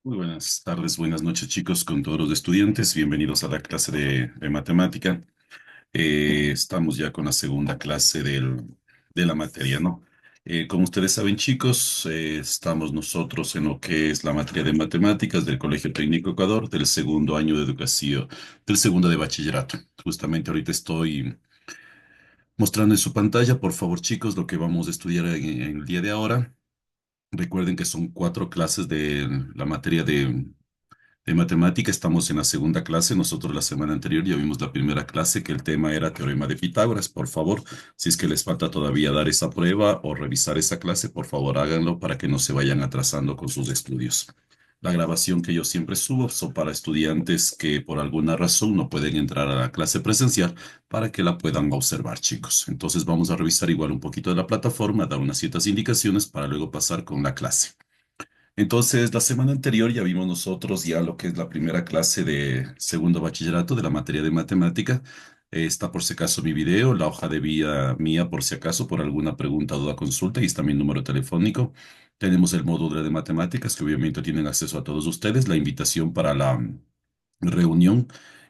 Muy buenas tardes, buenas noches chicos, con todos los estudiantes. Bienvenidos a la clase de matemática. Estamos ya con la segunda clase de la materia, ¿no? Como ustedes saben chicos, estamos nosotros en lo que es la materia de matemáticas del Colegio Técnico Ecuador del segundo año de educación, del segundo de bachillerato. Justamente ahorita estoy mostrando en su pantalla, por favor chicos, lo que vamos a estudiar en el día de ahora. Recuerden que son cuatro clases de la materia de matemática. Estamos en la segunda clase. Nosotros la semana anterior ya vimos la primera clase, que el tema era teorema de Pitágoras. Por favor, si es que les falta todavía dar esa prueba o revisar esa clase, por favor háganlo para que no se vayan atrasando con sus estudios. La grabación que yo siempre subo son para estudiantes que por alguna razón no pueden entrar a la clase presencial para que la puedan observar, chicos. Entonces vamos a revisar igual un poquito de la plataforma, dar unas ciertas indicaciones para luego pasar con la clase. Entonces, la semana anterior ya vimos nosotros ya lo que es la primera clase de segundo bachillerato de la materia de matemática. Está por si acaso mi video, la hoja de vía mía por si acaso, por alguna pregunta, duda, consulta, y está mi número telefónico. Tenemos el módulo de matemáticas que obviamente tienen acceso a todos ustedes, la invitación para la reunión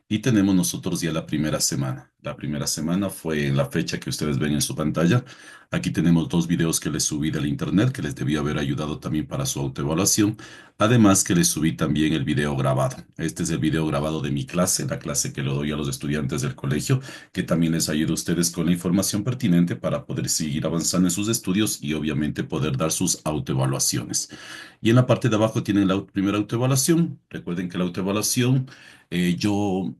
y tenemos nosotros ya la primera semana. La primera semana fue en la fecha que ustedes ven en su pantalla. Aquí tenemos dos videos que les subí del internet que les debió haber ayudado también para su autoevaluación. Además que les subí también el video grabado. Este es el video grabado de mi clase, la clase que le doy a los estudiantes del colegio, que también les ayuda a ustedes con la información pertinente para poder seguir avanzando en sus estudios y obviamente poder dar sus autoevaluaciones. Y en la parte de abajo tienen la primera autoevaluación. Recuerden que la autoevaluación, yo,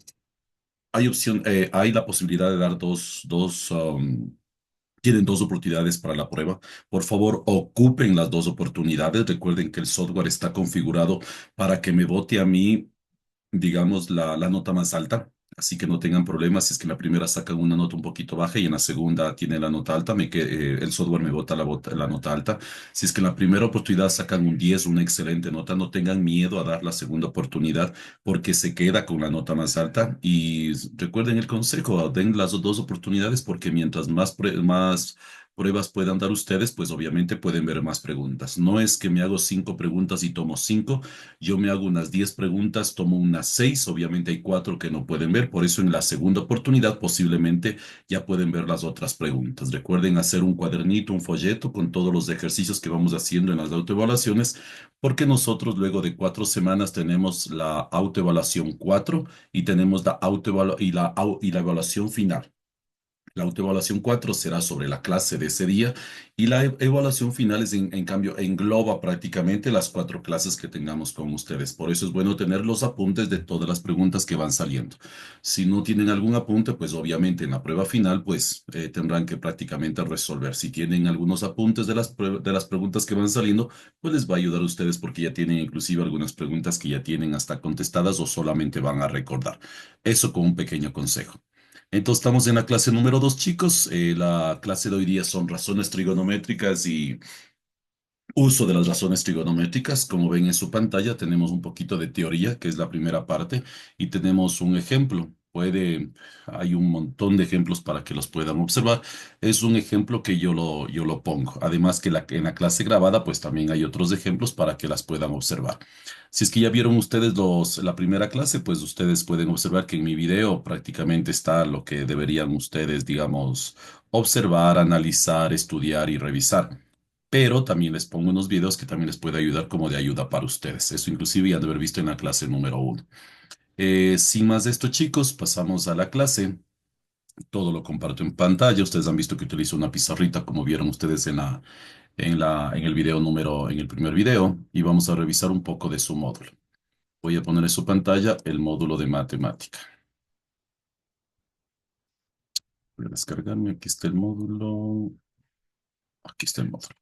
hay la posibilidad de dar tienen dos oportunidades para la prueba. Por favor, ocupen las dos oportunidades. Recuerden que el software está configurado para que me vote a mí, digamos, la nota más alta. Así que no tengan problemas si es que en la primera sacan una nota un poquito baja y en la segunda tienen la nota alta, el software me bota la nota alta. Si es que en la primera oportunidad sacan un 10, una excelente nota, no tengan miedo a dar la segunda oportunidad porque se queda con la nota más alta. Y recuerden el consejo, den las dos oportunidades porque mientras más pruebas puedan dar ustedes, pues obviamente pueden ver más preguntas. No es que me hago 5 preguntas y tomo 5. Yo me hago unas 10 preguntas, tomo unas 6, obviamente hay 4 que no pueden ver, por eso en la segunda oportunidad posiblemente ya pueden ver las otras preguntas. Recuerden hacer un cuadernito, un folleto con todos los ejercicios que vamos haciendo en las autoevaluaciones, porque nosotros luego de 4 semanas tenemos la autoevaluación 4 y tenemos la evaluación final. La autoevaluación 4 será sobre la clase de ese día y la evaluación final en cambio engloba prácticamente las 4 clases que tengamos con ustedes. Por eso es bueno tener los apuntes de todas las preguntas que van saliendo. Si no tienen algún apunte, pues obviamente en la prueba final pues tendrán que prácticamente resolver. Si tienen algunos apuntes de las preguntas que van saliendo, pues les va a ayudar a ustedes porque ya tienen inclusive algunas preguntas que ya tienen hasta contestadas o solamente van a recordar. Eso con un pequeño consejo. Entonces estamos en la clase número 2, chicos. La clase de hoy día son razones trigonométricas y uso de las razones trigonométricas. Como ven en su pantalla, tenemos un poquito de teoría, que es la primera parte, y tenemos un ejemplo. Hay un montón de ejemplos para que los puedan observar. Es un ejemplo que yo lo pongo. Además que en la clase grabada, pues también hay otros ejemplos para que las puedan observar. Si es que ya vieron ustedes la primera clase, pues ustedes pueden observar que en mi video prácticamente está lo que deberían ustedes, digamos, observar, analizar, estudiar y revisar. Pero también les pongo unos videos que también les puede ayudar como de ayuda para ustedes. Eso inclusive ya de haber visto en la clase número 1. Sin más de esto, chicos, pasamos a la clase. Todo lo comparto en pantalla. Ustedes han visto que utilizo una pizarrita como vieron ustedes en el en el primer video. Y vamos a revisar un poco de su módulo. Voy a poner en su pantalla el módulo de matemática. Voy a descargarme. Aquí está el módulo. Aquí está el módulo.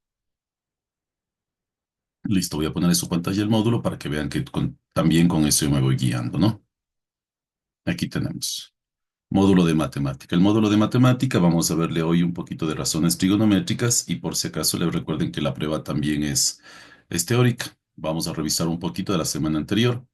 Listo, voy a poner en su pantalla el módulo para que vean que también con eso yo me voy guiando, ¿no? Aquí tenemos. Módulo de matemática. El módulo de matemática, vamos a verle hoy un poquito de razones trigonométricas y por si acaso les recuerden que la prueba también es teórica. Vamos a revisar un poquito de la semana anterior.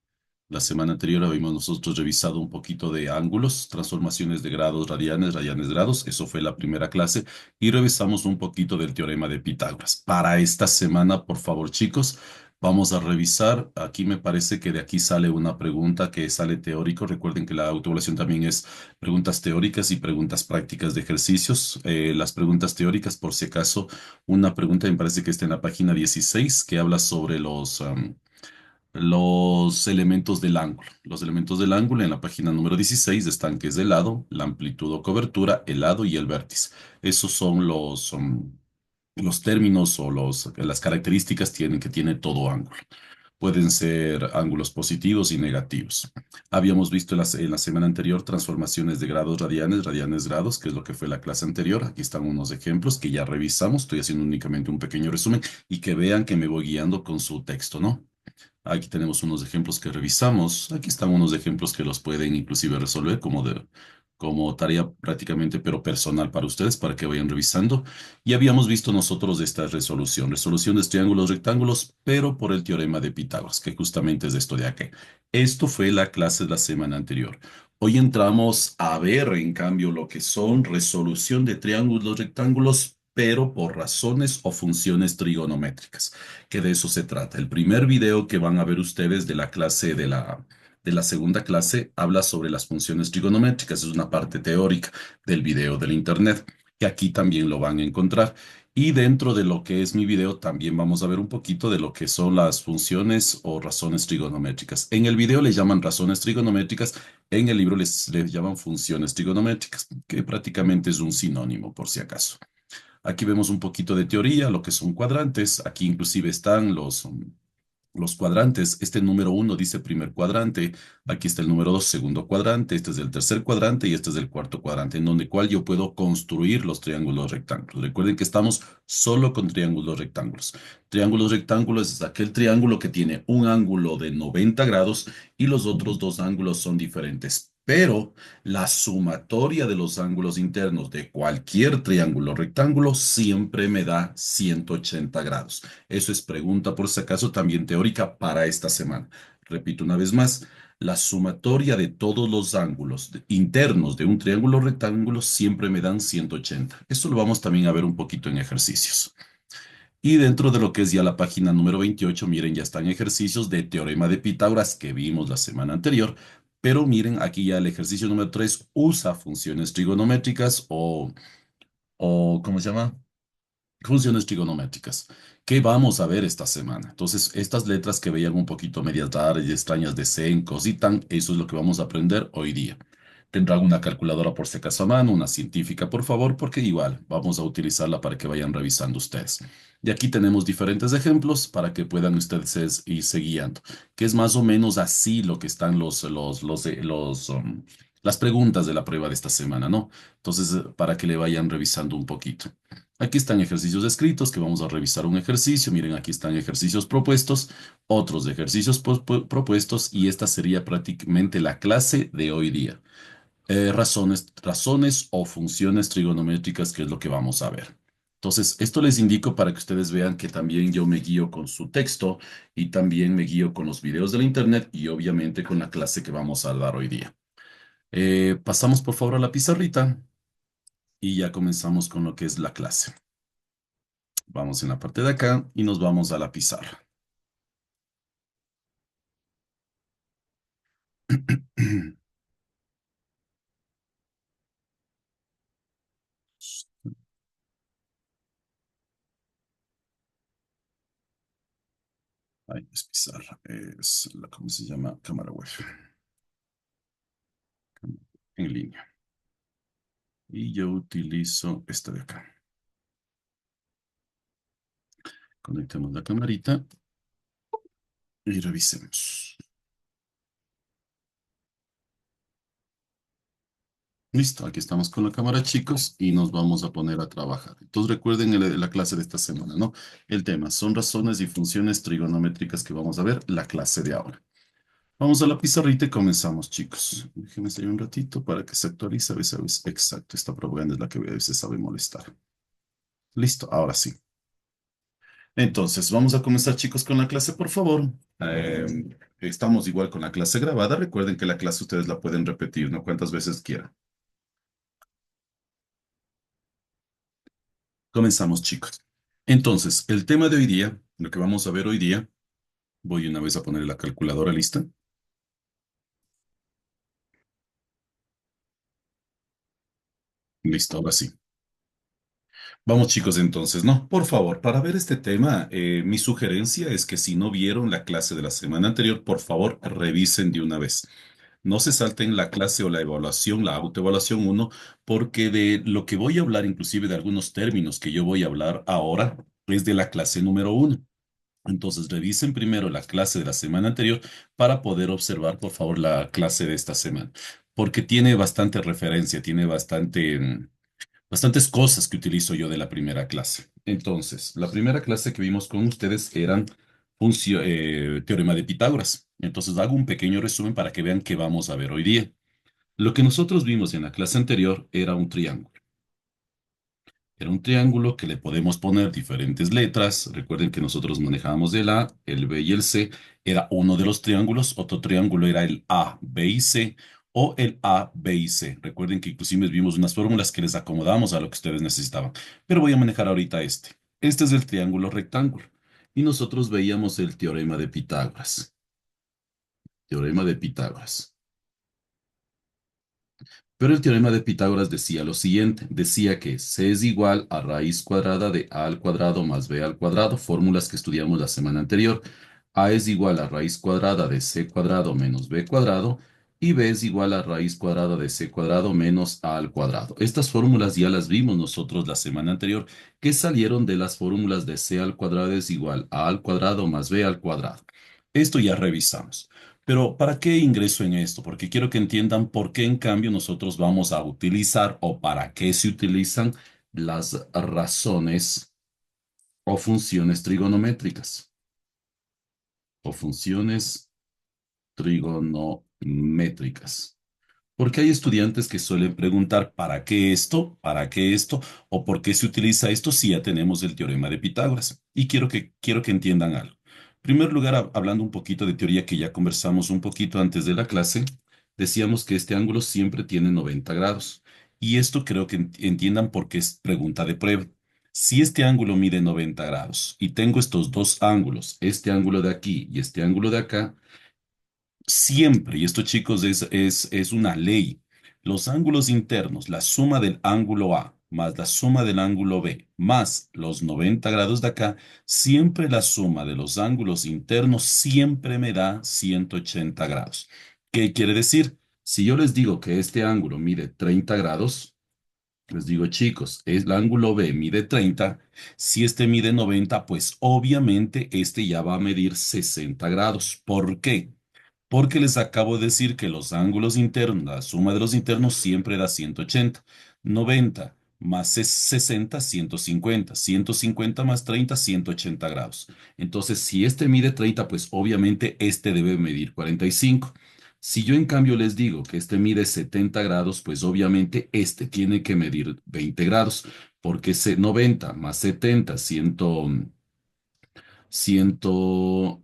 La semana anterior habíamos nosotros revisado un poquito de ángulos, transformaciones de grados, radianes, radianes, grados. Eso fue la primera clase. Y revisamos un poquito del teorema de Pitágoras. Para esta semana, por favor, chicos, Vamos a revisar. Aquí me parece que de aquí sale una pregunta que sale teórico. Recuerden que la autoevaluación también es preguntas teóricas y preguntas prácticas de ejercicios. Las preguntas teóricas, por si acaso, una pregunta me parece que está en la página 16 que habla sobre los elementos del ángulo. Los elementos del ángulo en la página número 16 están que es el lado, la amplitud o cobertura, el lado y el vértice. Esos son los términos o las características que tiene todo ángulo. Pueden ser ángulos positivos y negativos. Habíamos visto en la semana anterior transformaciones de grados radianes, radianes grados, que es lo que fue la clase anterior. Aquí están unos ejemplos que ya revisamos. Estoy haciendo únicamente un pequeño resumen y que vean que me voy guiando con su texto, ¿no? Aquí tenemos unos ejemplos que revisamos. Aquí están unos ejemplos que los pueden inclusive resolver como tarea prácticamente, pero personal para ustedes, para que vayan revisando. Y habíamos visto nosotros esta resolución, resolución de triángulos rectángulos, pero por el teorema de Pitágoras, que justamente es esto de aquí. Esto fue la clase de la semana anterior. Hoy entramos a ver, en cambio, lo que son resolución de triángulos rectángulos, pero por razones o funciones trigonométricas, que de eso se trata. El primer video que van a ver ustedes de la clase de la segunda clase habla sobre las funciones trigonométricas. Es una parte teórica del video del internet, que aquí también lo van a encontrar. Y dentro de lo que es mi video también vamos a ver un poquito de lo que son las funciones o razones trigonométricas. En el video le llaman razones trigonométricas, en el libro les llaman funciones trigonométricas, que prácticamente es un sinónimo por si acaso. Aquí vemos un poquito de teoría, lo que son cuadrantes. Aquí inclusive están los cuadrantes. Este número uno dice primer cuadrante. Aquí está el número dos, segundo cuadrante. Este es el tercer cuadrante y este es el cuarto cuadrante, en donde cual yo puedo construir los triángulos rectángulos. Recuerden que estamos solo con triángulos rectángulos. Triángulos rectángulos es aquel triángulo que tiene un ángulo de 90 grados y los otros dos ángulos son diferentes. Pero la sumatoria de los ángulos internos de cualquier triángulo rectángulo siempre me da 180 grados. Eso es pregunta por si acaso también teórica para esta semana. Repito una vez más, la sumatoria de todos los ángulos internos de un triángulo rectángulo siempre me dan 180. Esto lo vamos también a ver un poquito en ejercicios. Y dentro de lo que es ya la página número 28, miren, ya están ejercicios de teorema de Pitágoras que vimos la semana anterior. Pero miren, aquí ya el ejercicio número 3 usa funciones trigonométricas o ¿cómo se llama? Funciones trigonométricas, que vamos a ver esta semana. Entonces, estas letras que veían un poquito medias raras y extrañas de sen, cositan, eso es lo que vamos a aprender hoy día. Tendrán una calculadora por si acaso a mano, una científica, por favor, porque igual vamos a utilizarla para que vayan revisando ustedes. Y aquí tenemos diferentes ejemplos para que puedan ustedes irse guiando, que es más o menos así lo que están las preguntas de la prueba de esta semana, ¿no? Entonces, para que le vayan revisando un poquito. Aquí están ejercicios escritos que vamos a revisar un ejercicio. Miren, aquí están ejercicios propuestos, otros ejercicios propuestos y esta sería prácticamente la clase de hoy día. Razones o funciones trigonométricas, que es lo que vamos a ver. Entonces, esto les indico para que ustedes vean que también yo me guío con su texto y también me guío con los videos de la internet y obviamente con la clase que vamos a dar hoy día. Pasamos por favor a la pizarrita y ya comenzamos con lo que es la clase. Vamos en la parte de acá y nos vamos a la pizarra. Ahí es pizarra, es la, ¿cómo se llama? Cámara web. En línea. Y yo utilizo esta de acá. Conectemos la camarita y revisemos. Listo, aquí estamos con la cámara, chicos, y nos vamos a poner a trabajar. Entonces recuerden la clase de esta semana, ¿no? El tema son razones y funciones trigonométricas que vamos a ver la clase de ahora. Vamos a la pizarrita y comenzamos, chicos. Déjenme salir un ratito para que se actualice. A veces. Exacto, esta propaganda es la que a veces sabe molestar. Listo, ahora sí. Entonces, vamos a comenzar, chicos, con la clase, por favor. Eh, Estamos igual con la clase grabada. Recuerden que la clase ustedes la pueden repetir, ¿no? Cuantas veces quieran. Comenzamos, chicos. Entonces, el tema de hoy día, lo que vamos a ver hoy día, Voy una vez a poner la calculadora lista. Listo, ahora sí. Vamos chicos entonces, ¿no? Por favor, para ver este tema, mi sugerencia es que si no vieron la clase de la semana anterior, por favor, revisen de una vez. No se salten la clase o la evaluación, la autoevaluación uno, porque de lo que voy a hablar, inclusive de algunos términos que yo voy a hablar ahora, es de la clase número uno. Entonces, revisen primero la clase de la semana anterior para poder observar, por favor, la clase de esta semana, porque tiene bastante referencia, tiene bastantes cosas que utilizo yo de la primera clase. Entonces, la primera clase que vimos con ustedes eran teorema de Pitágoras. Entonces, hago un pequeño resumen para que vean qué vamos a ver hoy día. Lo que nosotros vimos en la clase anterior era un triángulo. Era un triángulo que le podemos poner diferentes letras. Recuerden que nosotros manejábamos el A, el B y el C. Era uno de los triángulos. Otro triángulo era el A, B y C o el A, B y C. Recuerden que inclusive vimos unas fórmulas que les acomodamos a lo que ustedes necesitaban. Pero voy a manejar ahorita este. Este es el triángulo rectángulo. Y nosotros veíamos el teorema de Pitágoras. Teorema de Pitágoras. Pero el teorema de Pitágoras decía lo siguiente, decía que C es igual a raíz cuadrada de A al cuadrado más B al cuadrado, fórmulas que estudiamos la semana anterior. A es igual a raíz cuadrada de C cuadrado menos B cuadrado y B es igual a raíz cuadrada de C cuadrado menos A al cuadrado. Estas fórmulas ya las vimos nosotros la semana anterior, que salieron de las fórmulas de C al cuadrado es igual a al cuadrado más B al cuadrado. Esto ya revisamos. Pero ¿para qué ingreso en esto? Porque quiero que entiendan por qué en cambio nosotros vamos a utilizar o para qué se utilizan las razones o funciones trigonométricas o funciones trigonométricas. Porque hay estudiantes que suelen preguntar ¿para qué esto? ¿O por qué se utiliza esto si ya tenemos el teorema de Pitágoras? Y quiero que entiendan algo. En primer lugar, hablando un poquito de teoría que ya conversamos un poquito antes de la clase, decíamos que este ángulo siempre tiene 90 grados. Y esto creo que entiendan porque es pregunta de prueba. Si este ángulo mide 90 grados y tengo estos dos ángulos, este ángulo de aquí y este ángulo de acá, siempre, y esto chicos es una ley, los ángulos internos, la suma del ángulo A más la suma del ángulo B más los 90 grados de acá, siempre la suma de los ángulos internos siempre me da 180 grados. ¿Qué quiere decir? Si yo les digo que este ángulo mide 30 grados, les digo chicos, el ángulo B mide 30, si este mide 90, pues obviamente este ya va a medir 60 grados. ¿Por qué? Porque les acabo de decir que los ángulos internos, la suma de los internos siempre da 180. 90 más 60, 150. 150 más 30, 180 grados. Entonces, si este mide 30, pues obviamente este debe medir 45. Si yo en cambio les digo que este mide 70 grados, pues obviamente este tiene que medir 20 grados, porque 90 más 70,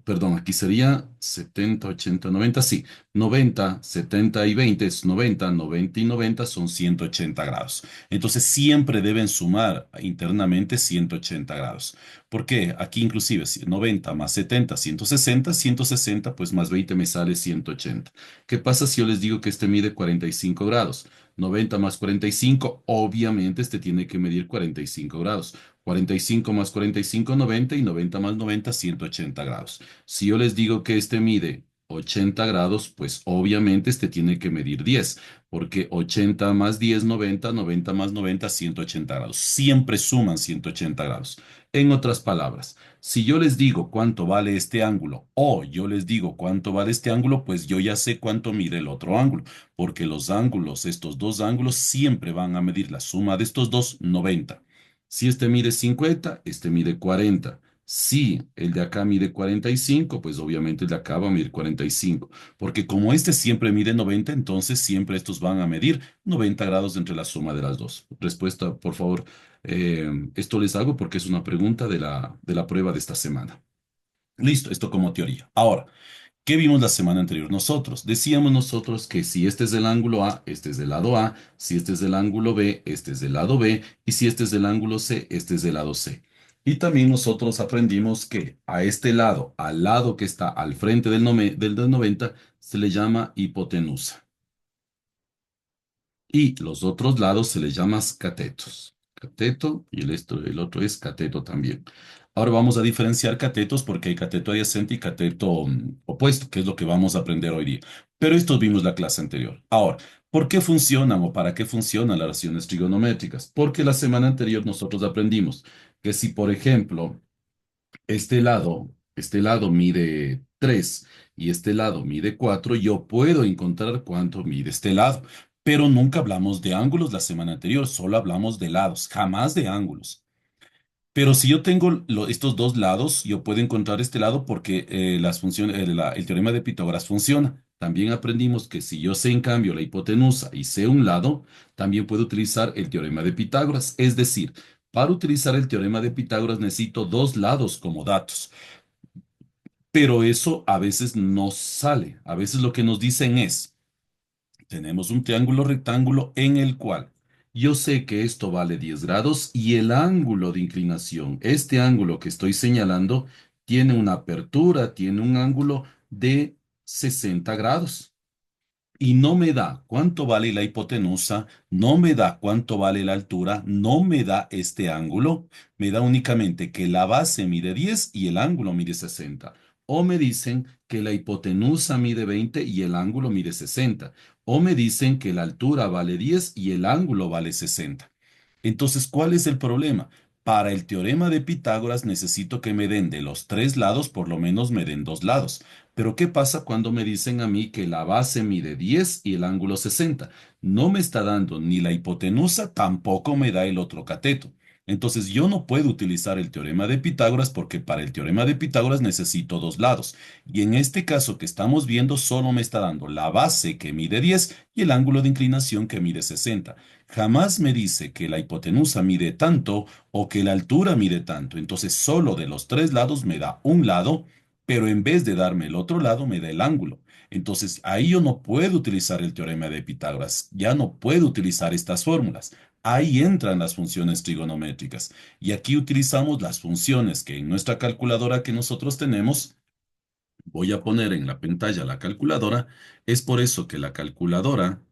perdón, aquí sería 70, 80, 90, sí, 90, 70 y 20 es 90, 90 y 90 son 180 grados. Entonces siempre deben sumar internamente 180 grados. ¿Por qué? Aquí inclusive si 90 más 70, 160, 160 pues más 20 me sale 180. ¿Qué pasa si yo les digo que este mide 45 grados? 90 más 45, obviamente este tiene que medir 45 grados. 45 más 45, 90 y 90 más 90, 180 grados. Si yo les digo que este mide 80 grados, pues obviamente este tiene que medir 10, porque 80 más 10, 90, 90 más 90, 180 grados. Siempre suman 180 grados. En otras palabras, si yo les digo cuánto vale este ángulo o yo les digo cuánto vale este ángulo, pues yo ya sé cuánto mide el otro ángulo, porque los ángulos, estos dos ángulos, siempre van a medir la suma de estos dos, 90. Si este mide 50, este mide 40. Si el de acá mide 45, pues obviamente el de acá va a medir 45. Porque como este siempre mide 90, entonces siempre estos van a medir 90 grados entre la suma de las dos. Respuesta, por favor. Esto les hago porque es una pregunta de la prueba de esta semana. Listo, esto como teoría. Ahora, ¿qué vimos la semana anterior nosotros? Decíamos nosotros que si este es del ángulo A, este es del lado A, si este es del ángulo B, este es del lado B, y si este es del ángulo C, este es del lado C. Y también nosotros aprendimos que a este lado, al lado que está al frente del 90, se le llama hipotenusa. Y los otros lados se les llama catetos. Cateto y el otro es cateto también. Ahora vamos a diferenciar catetos porque hay cateto adyacente y cateto opuesto, que es lo que vamos a aprender hoy día. Pero esto vimos la clase anterior. Ahora, ¿por qué funcionan o para qué funcionan las relaciones trigonométricas? Porque la semana anterior nosotros aprendimos que si, por ejemplo, este lado mide 3 y este lado mide 4, yo puedo encontrar cuánto mide este lado. Pero nunca hablamos de ángulos la semana anterior, solo hablamos de lados, jamás de ángulos. Pero si yo tengo estos dos lados, yo puedo encontrar este lado porque las funciones, el teorema de Pitágoras funciona. También aprendimos que si yo sé en cambio la hipotenusa y sé un lado, también puedo utilizar el teorema de Pitágoras. Es decir, para utilizar el teorema de Pitágoras necesito dos lados como datos. Pero eso a veces no sale. A veces lo que nos dicen es, tenemos un triángulo rectángulo en el cual yo sé que esto vale 10 grados y el ángulo de inclinación, este ángulo que estoy señalando, tiene una apertura, tiene un ángulo de 60 grados y no me da cuánto vale la hipotenusa, no me da cuánto vale la altura, no me da este ángulo, me da únicamente que la base mide 10 y el ángulo mide 60. O me dicen que la hipotenusa mide 20 y el ángulo mide 60. O me dicen que la altura vale 10 y el ángulo vale 60. Entonces, ¿cuál es el problema? Para el teorema de Pitágoras necesito que me den de los tres lados, por lo menos me den dos lados. Pero ¿qué pasa cuando me dicen a mí que la base mide 10 y el ángulo 60? No me está dando ni la hipotenusa, tampoco me da el otro cateto. Entonces yo no puedo utilizar el teorema de Pitágoras porque para el teorema de Pitágoras necesito dos lados. Y en este caso que estamos viendo solo me está dando la base que mide 10 y el ángulo de inclinación que mide 60. Jamás me dice que la hipotenusa mide tanto o que la altura mide tanto. Entonces solo de los tres lados me da un lado, pero en vez de darme el otro lado, me da el ángulo. Entonces, ahí yo no puedo utilizar el teorema de Pitágoras, ya no puedo utilizar estas fórmulas. Ahí entran las funciones trigonométricas. Y aquí utilizamos las funciones que en nuestra calculadora que nosotros tenemos, voy a poner en la pantalla la calculadora. Es por eso que la calculadora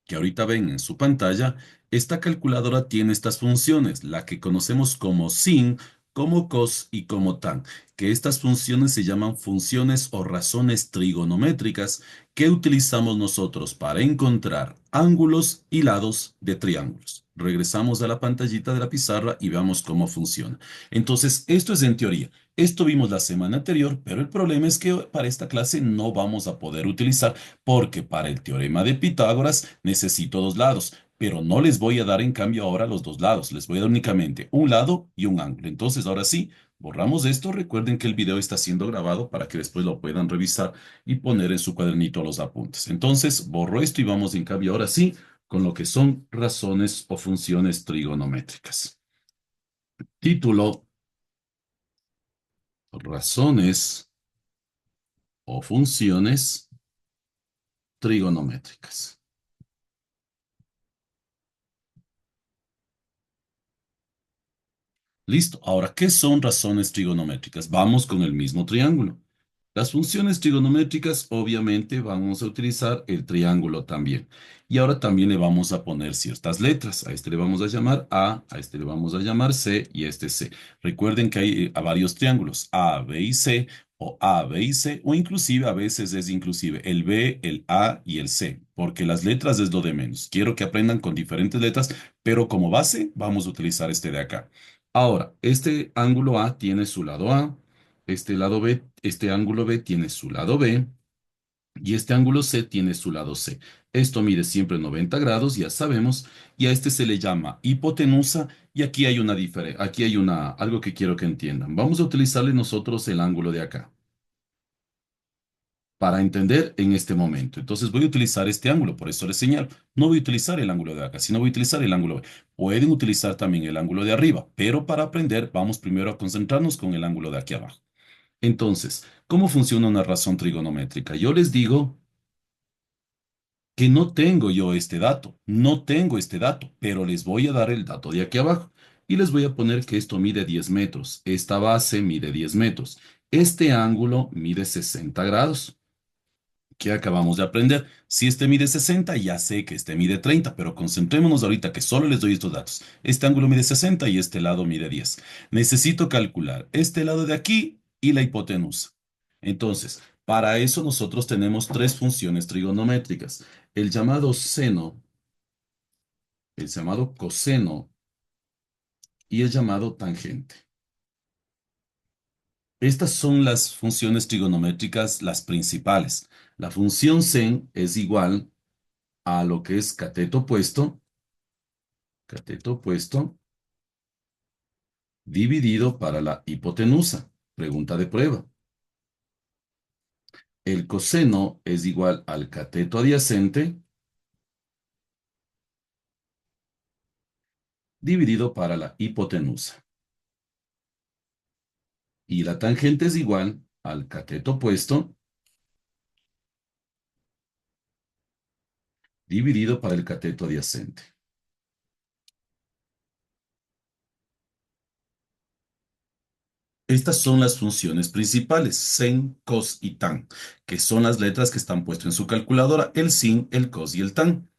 que ahorita ven en su pantalla, esta calculadora tiene estas funciones, la que conocemos como sin, como cos y como tan, que estas funciones se llaman funciones o razones trigonométricas que utilizamos nosotros para encontrar ángulos y lados de triángulos. Regresamos a la pantallita de la pizarra y veamos cómo funciona. Entonces, esto es en teoría. Esto vimos la semana anterior, pero el problema es que para esta clase no vamos a poder utilizar porque para el teorema de Pitágoras necesito dos lados, pero no les voy a dar en cambio ahora los dos lados, les voy a dar únicamente un lado y un ángulo. Entonces, ahora sí, borramos esto. Recuerden que el video está siendo grabado para que después lo puedan revisar y poner en su cuadernito los apuntes. Entonces, borro esto y vamos en cambio ahora sí con lo que son razones o funciones trigonométricas. Título: razones o funciones trigonométricas. Listo. Ahora, ¿qué son razones trigonométricas? Vamos con el mismo triángulo. Las funciones trigonométricas, obviamente, vamos a utilizar el triángulo también. Y ahora también le vamos a poner ciertas letras. A este le vamos a llamar A este le vamos a llamar C y este C. Recuerden que hay varios triángulos, A, B y C, o A, B y C, o inclusive a veces es inclusive el B, el A y el C, porque las letras es lo de menos. Quiero que aprendan con diferentes letras, pero como base vamos a utilizar este de acá. Ahora, este ángulo A tiene su lado A, este lado B, este ángulo B tiene su lado B y este ángulo C tiene su lado C. Esto mide siempre 90 grados, ya sabemos, y a este se le llama hipotenusa y aquí hay una diferencia, aquí hay algo que quiero que entiendan. Vamos a utilizarle nosotros el ángulo de acá para entender en este momento. Entonces voy a utilizar este ángulo, por eso les señalo. No voy a utilizar el ángulo de acá, sino voy a utilizar el ángulo B. Pueden utilizar también el ángulo de arriba, pero para aprender vamos primero a concentrarnos con el ángulo de aquí abajo. Entonces, ¿cómo funciona una razón trigonométrica? Yo les digo que no tengo yo este dato, no tengo este dato, pero les voy a dar el dato de aquí abajo. y les voy a poner que esto mide 10 metros. Esta base mide 10 metros. Este ángulo mide 60 grados. Que acabamos de aprender. Si este mide 60, ya sé que este mide 30, pero concentrémonos ahorita que solo les doy estos datos. Este ángulo mide 60 y este lado mide 10. Necesito calcular este lado de aquí y la hipotenusa. Entonces, para eso nosotros tenemos tres funciones trigonométricas. El llamado seno, el llamado coseno y el llamado tangente. Estas son las funciones trigonométricas, las principales. La función sen es igual a lo que es cateto opuesto, dividido para la hipotenusa. Pregunta de prueba. El coseno es igual al cateto adyacente dividido para la hipotenusa. Y la tangente es igual al cateto opuesto dividido para el cateto adyacente. Estas son las funciones principales, sen, cos y tan, que son las letras que están puestas en su calculadora, el sin, el cos y el tan.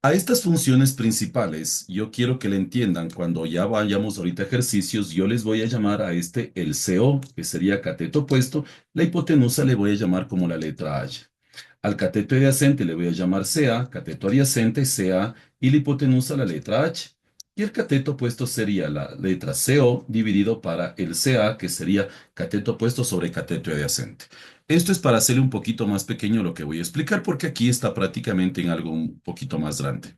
A estas funciones principales, yo quiero que le entiendan cuando ya vayamos ahorita a ejercicios, yo les voy a llamar a este el CO, que sería cateto opuesto, la hipotenusa le voy a llamar como la letra H. Al cateto adyacente le voy a llamar CA, cateto adyacente, CA, y la hipotenusa la letra H. Y el cateto opuesto sería la letra CO dividido para el CA, que sería cateto opuesto sobre cateto adyacente. Esto es para hacerle un poquito más pequeño lo que voy a explicar, porque aquí está prácticamente en algo un poquito más grande.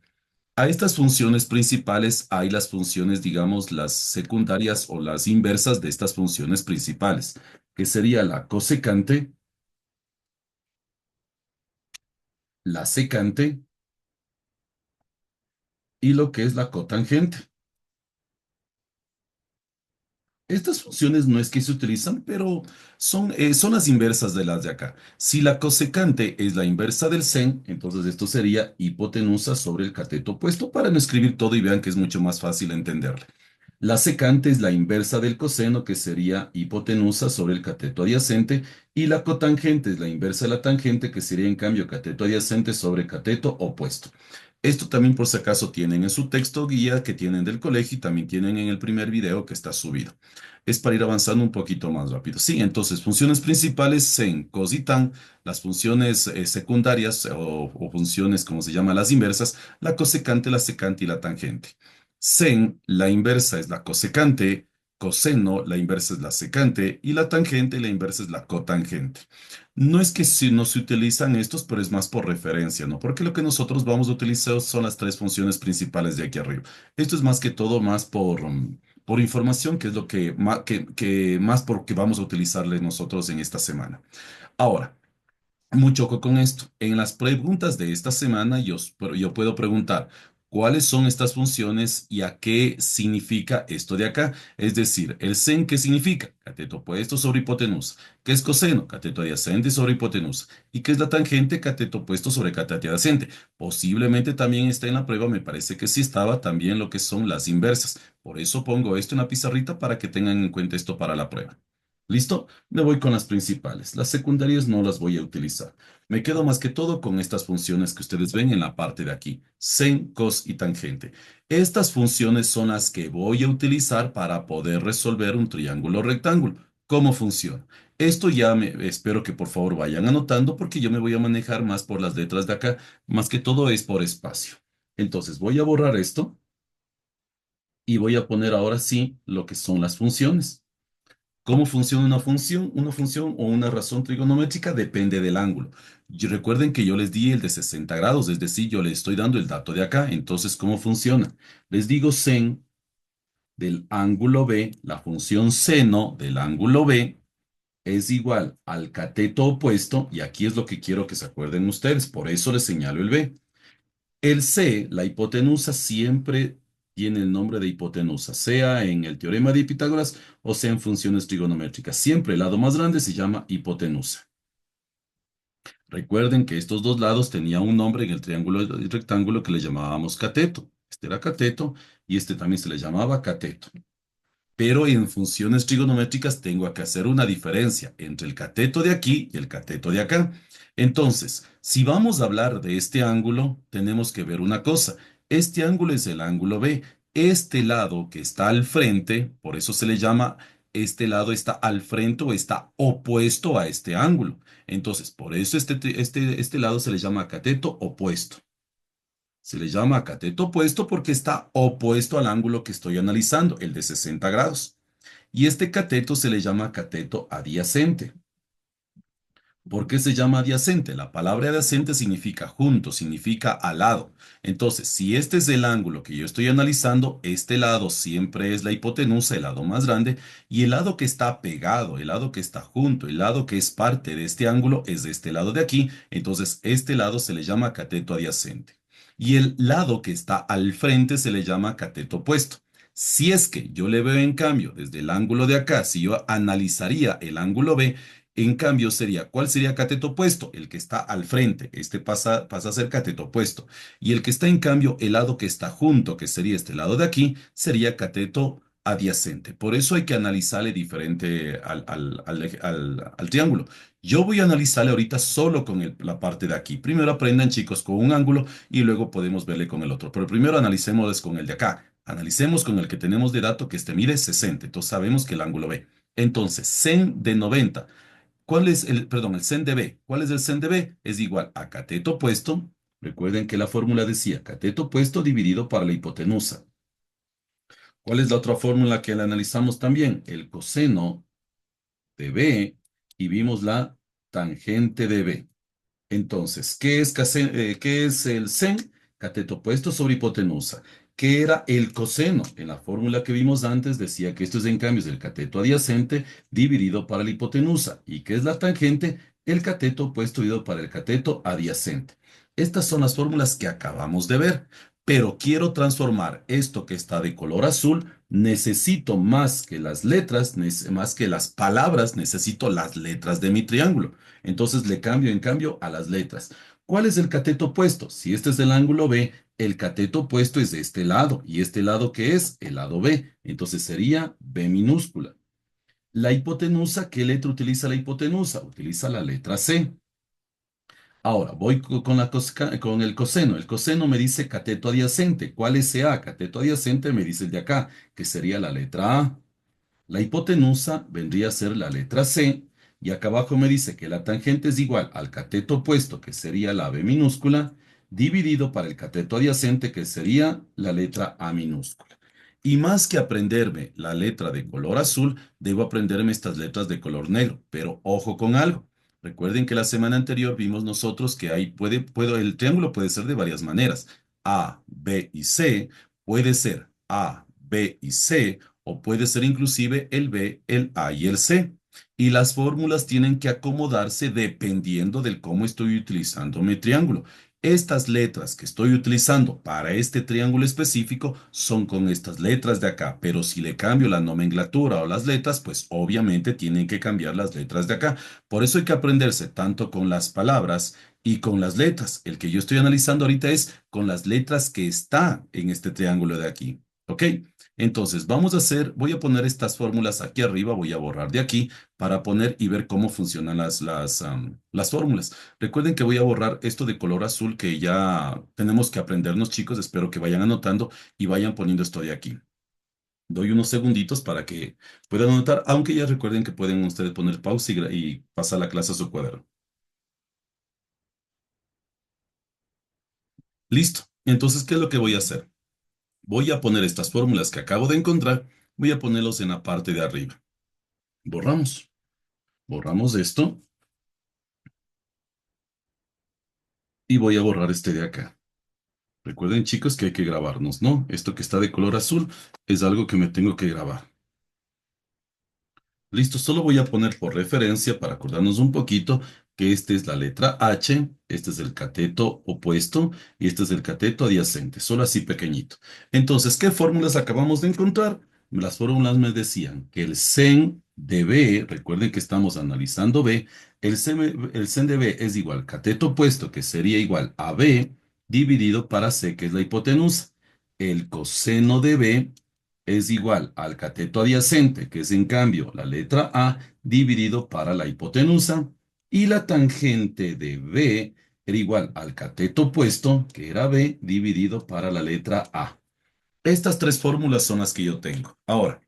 A estas funciones principales hay las funciones, digamos, las secundarias o las inversas de estas funciones principales, que sería la cosecante, la secante y lo que es la cotangente. Estas funciones no es que se utilizan, pero son las inversas de las de acá. Si la cosecante es la inversa del sen, entonces esto sería hipotenusa sobre el cateto opuesto para no escribir todo y vean que es mucho más fácil entenderle. La secante es la inversa del coseno, que sería hipotenusa sobre el cateto adyacente, y la cotangente es la inversa de la tangente, que sería en cambio cateto adyacente sobre cateto opuesto. Esto también por si acaso tienen en su texto guía que tienen del colegio y también tienen en el primer video que está subido. Es para ir avanzando un poquito más rápido. Sí, entonces funciones principales, sen, cos y tan, las funciones secundarias o funciones como se llama las inversas, la cosecante, la secante y la tangente. Sen, la inversa es la cosecante, coseno, la inversa es la secante y la tangente, la inversa es la cotangente. No es que si no se utilizan estos, pero es más por referencia, ¿no? Porque lo que nosotros vamos a utilizar son las tres funciones principales de aquí arriba. Esto es más que todo más por información, que es lo que más porque vamos a utilizarle nosotros en esta semana. Ahora. Mucho ojo con esto. En las preguntas de esta semana yo puedo preguntar cuáles son estas funciones y a qué significa esto de acá. Es decir, el sen, ¿qué significa? Cateto opuesto sobre hipotenusa. ¿Qué es coseno? Cateto adyacente sobre hipotenusa. ¿Y qué es la tangente? Cateto opuesto sobre cateto adyacente. Posiblemente también está en la prueba, me parece que sí estaba también lo que son las inversas. Por eso pongo esto en la pizarrita para que tengan en cuenta esto para la prueba. ¿Listo? Me voy con las principales. Las secundarias no las voy a utilizar. Me quedo más que todo con estas funciones que ustedes ven en la parte de aquí, sen, cos y tangente. Estas funciones son las que voy a utilizar para poder resolver un triángulo rectángulo. ¿Cómo funciona? Esto espero que por favor vayan anotando porque yo me voy a manejar más por las letras de acá, más que todo es por espacio. Entonces voy a borrar esto y voy a poner ahora sí lo que son las funciones. ¿Cómo funciona una función? Una función o una razón trigonométrica depende del ángulo. Y recuerden que yo les di el de 60 grados, es decir, yo les estoy dando el dato de acá. Entonces, ¿cómo funciona? Les digo sen del ángulo B, la función seno del ángulo B es igual al cateto opuesto, y aquí es lo que quiero que se acuerden ustedes, por eso les señalo el B. El C, la hipotenusa, siempre tiene el nombre de hipotenusa, sea en el teorema de Pitágoras o sea en funciones trigonométricas. Siempre el lado más grande se llama hipotenusa. Recuerden que estos dos lados tenían un nombre en el triángulo y el rectángulo que le llamábamos cateto. Este era cateto y este también se le llamaba cateto. Pero en funciones trigonométricas tengo que hacer una diferencia entre el cateto de aquí y el cateto de acá. Entonces, si vamos a hablar de este ángulo, tenemos que ver una cosa. Este ángulo es el ángulo B. Este lado que está al frente, por eso se le llama, este lado está al frente o está opuesto a este ángulo. Entonces, por eso este lado se le llama cateto opuesto. Se le llama cateto opuesto porque está opuesto al ángulo que estoy analizando, el de 60 grados. Y este cateto se le llama cateto adyacente. ¿Por qué se llama adyacente? La palabra adyacente significa junto, significa al lado. Entonces, si este es el ángulo que yo estoy analizando, este lado siempre es la hipotenusa, el lado más grande, y el lado que está pegado, el lado que está junto, el lado que es parte de este ángulo es de este lado de aquí. Entonces, este lado se le llama cateto adyacente. Y el lado que está al frente se le llama cateto opuesto. Si es que yo le veo en cambio desde el ángulo de acá, si yo analizaría el ángulo B, en cambio sería, ¿cuál sería cateto opuesto? El que está al frente, este pasa a ser cateto opuesto. Y el que está en cambio, el lado que está junto, que sería este lado de aquí, sería cateto adyacente. Por eso hay que analizarle diferente al triángulo. Yo voy a analizarle ahorita solo con la parte de aquí. Primero aprendan, chicos, con un ángulo y luego podemos verle con el otro. Pero primero analicemos con el de acá. Analicemos con el que tenemos de dato que este mide 60. Entonces sabemos que el ángulo B. Entonces, sen de 90. ¿Cuál es el sen de B? ¿Cuál es el sen de B? Es igual a cateto opuesto. Recuerden que la fórmula decía cateto opuesto dividido para la hipotenusa. ¿Cuál es la otra fórmula que la analizamos también? El coseno de B y vimos la tangente de B. Entonces, ¿qué es el sen? Cateto opuesto sobre hipotenusa. ¿Qué era el coseno? En la fórmula que vimos antes decía que esto es en cambio es el cateto adyacente dividido para la hipotenusa. ¿Y qué es la tangente? El cateto opuesto dividido para el cateto adyacente. Estas son las fórmulas que acabamos de ver, pero quiero transformar esto que está de color azul. Necesito más que las letras, más que las palabras, necesito las letras de mi triángulo. Entonces le cambio en cambio a las letras. ¿Cuál es el cateto opuesto? Si este es el ángulo B, el cateto opuesto es de este lado. ¿Y este lado qué es? El lado B. Entonces sería B minúscula. La hipotenusa, ¿qué letra utiliza la hipotenusa? Utiliza la letra C. Ahora, voy con el coseno. El coseno me dice cateto adyacente. ¿Cuál es CA? Cateto adyacente me dice el de acá, que sería la letra A. La hipotenusa vendría a ser la letra C, y acá abajo me dice que la tangente es igual al cateto opuesto, que sería la B minúscula, dividido para el cateto adyacente, que sería la letra A minúscula. Y más que aprenderme la letra de color azul, debo aprenderme estas letras de color negro. Pero ojo con algo. Recuerden que la semana anterior vimos nosotros que el triángulo puede ser de varias maneras. A, B y C, puede ser A, B y C, o puede ser inclusive el B, el A y el C. Y las fórmulas tienen que acomodarse dependiendo del cómo estoy utilizando mi triángulo. Estas letras que estoy utilizando para este triángulo específico son con estas letras de acá, pero si le cambio la nomenclatura o las letras, pues obviamente tienen que cambiar las letras de acá. Por eso hay que aprenderse tanto con las palabras y con las letras. El que yo estoy analizando ahorita es con las letras que está en este triángulo de aquí. ¿Ok? Entonces, voy a poner estas fórmulas aquí arriba, voy a borrar de aquí para poner y ver cómo funcionan las fórmulas. Recuerden que voy a borrar esto de color azul que ya tenemos que aprendernos, chicos. Espero que vayan anotando y vayan poniendo esto de aquí. Doy unos segunditos para que puedan anotar, aunque ya recuerden que pueden ustedes poner pausa y pasar la clase a su cuaderno. Listo. Entonces, ¿qué es lo que voy a hacer? Voy a poner estas fórmulas que acabo de encontrar, voy a ponerlos en la parte de arriba. Borramos. Borramos esto y voy a borrar este de acá. Recuerden, chicos, que hay que grabarnos, ¿no? Esto que está de color azul es algo que me tengo que grabar. Listo, solo voy a poner por referencia para acordarnos un poquito que esta es la letra H, este es el cateto opuesto y este es el cateto adyacente, solo así pequeñito. Entonces, ¿qué fórmulas acabamos de encontrar? Las fórmulas me decían que el sen de B, recuerden que estamos analizando B, el sen de B es igual cateto opuesto, que sería igual a B, dividido para C, que es la hipotenusa. el coseno de B es igual al cateto adyacente, que es en cambio la letra A, dividido para la hipotenusa, y la tangente de B era igual al cateto opuesto, que era B, dividido para la letra A. Estas tres fórmulas son las que yo tengo. Ahora,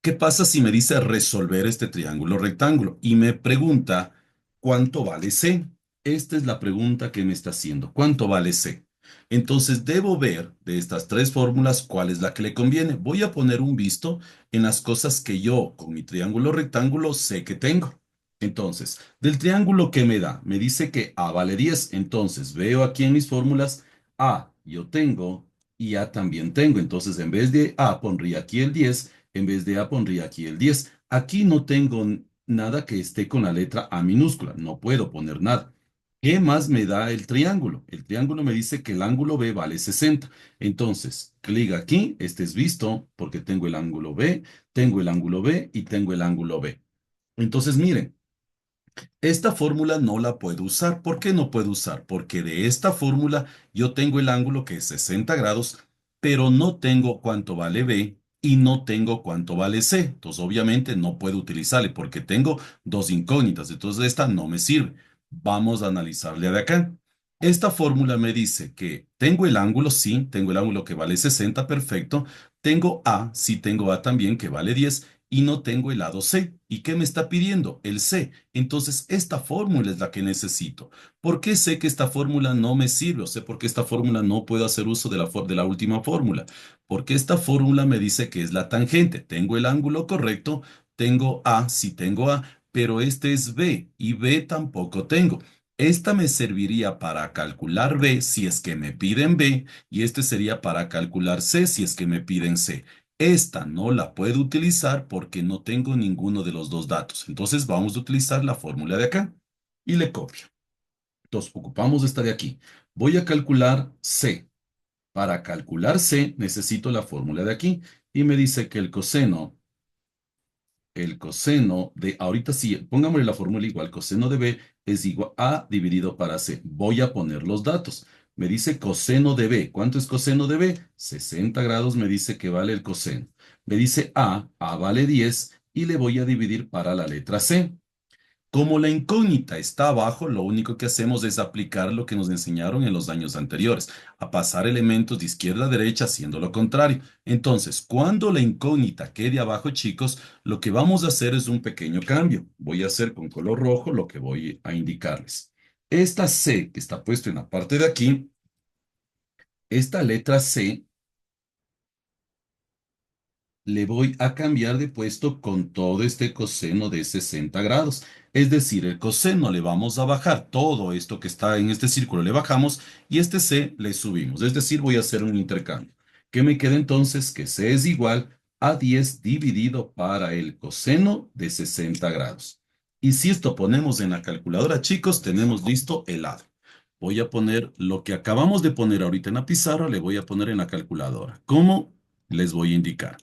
¿qué pasa si me dice resolver este triángulo rectángulo? Y me pregunta, ¿cuánto vale C? Esta es la pregunta que me está haciendo. ¿Cuánto vale C? Entonces debo ver de estas tres fórmulas cuál es la que le conviene. Voy a poner un visto en las cosas que yo con mi triángulo rectángulo sé que tengo. Entonces, del triángulo que me da, me dice que A vale 10. Entonces veo aquí en mis fórmulas A yo tengo y A también tengo. Entonces en vez de A pondría aquí el 10. En vez de A pondría aquí el 10. Aquí no tengo nada que esté con la letra A minúscula. No puedo poner nada. ¿Qué más me da el triángulo? El triángulo me dice que el ángulo B vale 60. Entonces, clic aquí. Este es visto porque tengo el ángulo B, tengo el ángulo B y tengo el ángulo B. Entonces, miren. Esta fórmula no la puedo usar. ¿Por qué no puedo usar? Porque de esta fórmula yo tengo el ángulo que es 60 grados, pero no tengo cuánto vale B y no tengo cuánto vale C. Entonces, obviamente no puedo utilizarle porque tengo dos incógnitas. Entonces, esta no me sirve. Vamos a analizarle de acá. Esta fórmula me dice que tengo el ángulo, sí, tengo el ángulo que vale 60, perfecto. Tengo A, sí tengo A también que vale 10 y no tengo el lado C. ¿Y qué me está pidiendo? El C. Entonces, esta fórmula es la que necesito. ¿Por qué sé que esta fórmula no me sirve? O sé por qué esta fórmula no puedo hacer uso de la última fórmula. Porque esta fórmula me dice que es la tangente. Tengo el ángulo correcto, tengo A, sí tengo A, pero este es B y B tampoco tengo. Esta me serviría para calcular B si es que me piden B y este sería para calcular C si es que me piden C. Esta no la puedo utilizar porque no tengo ninguno de los dos datos. Entonces vamos a utilizar la fórmula de acá y le copio. Entonces ocupamos esta de aquí. Voy a calcular C. Para calcular C necesito la fórmula de aquí y me dice que el coseno de, ahorita sí, pongámosle la fórmula igual, coseno de B es igual a dividido para C. Voy a poner los datos. Me dice coseno de B. ¿Cuánto es coseno de B? 60 grados me dice que vale el coseno. Me dice A vale 10 y le voy a dividir para la letra C. Como la incógnita está abajo, lo único que hacemos es aplicar lo que nos enseñaron en los años anteriores, a pasar elementos de izquierda a derecha haciendo lo contrario. Entonces, cuando la incógnita quede abajo, chicos, lo que vamos a hacer es un pequeño cambio. Voy a hacer con color rojo lo que voy a indicarles. Esta C que está puesto en la parte de aquí, esta letra C le voy a cambiar de puesto con todo este coseno de 60 grados. Es decir, el coseno le vamos a bajar todo esto que está en este círculo, le bajamos y este C le subimos. Es decir, voy a hacer un intercambio. ¿Qué me queda entonces? Que C es igual a 10 dividido para el coseno de 60 grados. Y si esto ponemos en la calculadora, chicos, tenemos listo el lado. Voy a poner lo que acabamos de poner ahorita en la pizarra, le voy a poner en la calculadora. ¿Cómo? Les voy a indicar.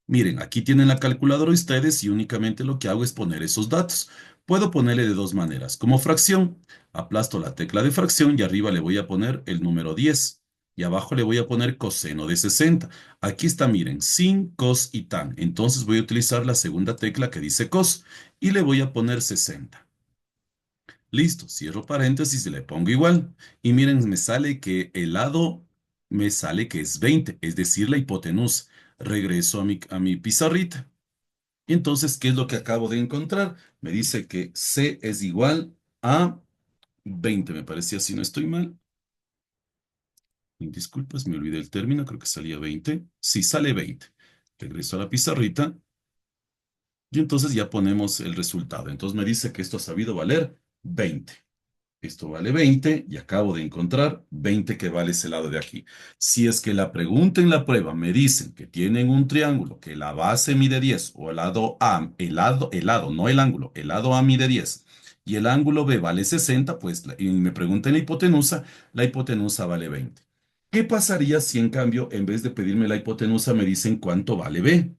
Miren, aquí tienen la calculadora ustedes y únicamente lo que hago es poner esos datos. Puedo ponerle de dos maneras. Como fracción, aplasto la tecla de fracción y arriba le voy a poner el número 10 y abajo le voy a poner coseno de 60. Aquí está, miren, sin, cos y tan. Entonces voy a utilizar la segunda tecla que dice cos y le voy a poner 60. Listo, cierro paréntesis y le pongo igual. Y miren, me sale que el lado me sale que es 20, es decir, la hipotenusa. Regreso a mi pizarrita. Y entonces, ¿qué es lo que acabo de encontrar? Me dice que C es igual a 20, me parecía, si no estoy mal. Disculpas, me olvidé el término, creo que salía 20. Sí, sale 20. Regreso a la pizarrita y entonces ya ponemos el resultado. Entonces me dice que esto ha sabido valer 20. Esto vale 20 y acabo de encontrar 20 que vale ese lado de aquí. Si es que la pregunta en la prueba me dicen que tienen un triángulo, que la base mide 10 o el lado A, el lado, no el ángulo, el lado A mide 10 y el ángulo B vale 60, pues y me preguntan la hipotenusa vale 20. ¿Qué pasaría si en cambio en vez de pedirme la hipotenusa me dicen cuánto vale B?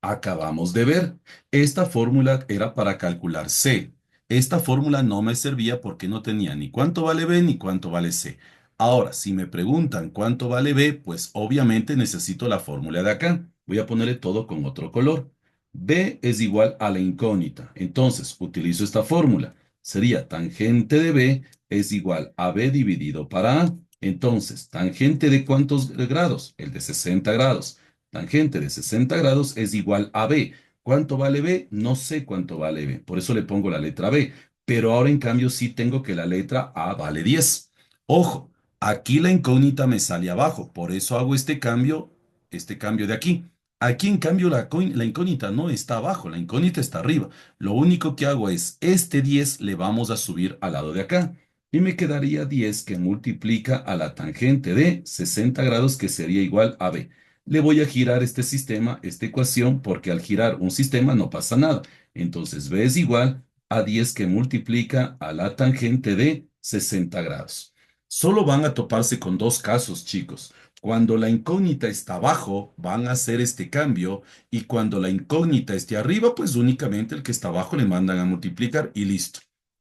Acabamos de ver, esta fórmula era para calcular C. Esta fórmula no me servía porque no tenía ni cuánto vale B ni cuánto vale C. Ahora, si me preguntan cuánto vale B, pues obviamente necesito la fórmula de acá. Voy a ponerle todo con otro color. B es igual a la incógnita. Entonces, utilizo esta fórmula. Sería tangente de B es igual a B dividido para A. Entonces, tangente de cuántos grados? El de 60 grados. Tangente de 60 grados es igual a B. ¿Cuánto vale B? No sé cuánto vale B. Por eso le pongo la letra B. Pero ahora en cambio sí tengo que la letra A vale 10. Ojo, aquí la incógnita me sale abajo. Por eso hago este cambio de aquí. Aquí en cambio la incógnita no está abajo, la incógnita está arriba. Lo único que hago es este 10 le vamos a subir al lado de acá. Y me quedaría 10 que multiplica a la tangente de 60 grados que sería igual a B. Le voy a girar este sistema, esta ecuación, porque al girar un sistema no pasa nada. Entonces B es igual a 10 que multiplica a la tangente de 60 grados. Solo van a toparse con dos casos, chicos. Cuando la incógnita está abajo, van a hacer este cambio y cuando la incógnita esté arriba, pues únicamente el que está abajo le mandan a multiplicar y listo.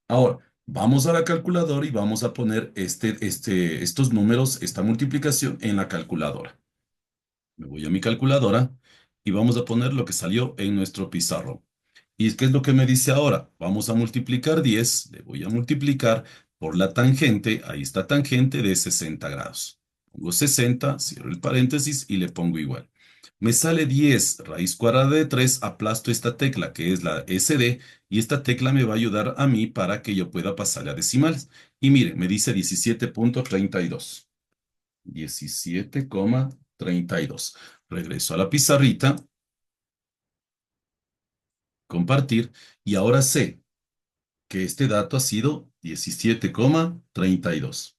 Ahora, vamos a la calculadora y vamos a poner estos números, esta multiplicación en la calculadora. Me voy a mi calculadora y vamos a poner lo que salió en nuestro pizarrón. ¿Y qué es lo que me dice ahora? Vamos a multiplicar 10, le voy a multiplicar por la tangente, ahí está tangente de 60 grados. Pongo 60, cierro el paréntesis y le pongo igual. Me sale 10 raíz cuadrada de 3, aplasto esta tecla que es la SD y esta tecla me va a ayudar a mí para que yo pueda pasarle a decimales. Y mire, me dice 17,32. 17,32. Regreso a la pizarrita, compartir, y ahora sé que este dato ha sido 17,32.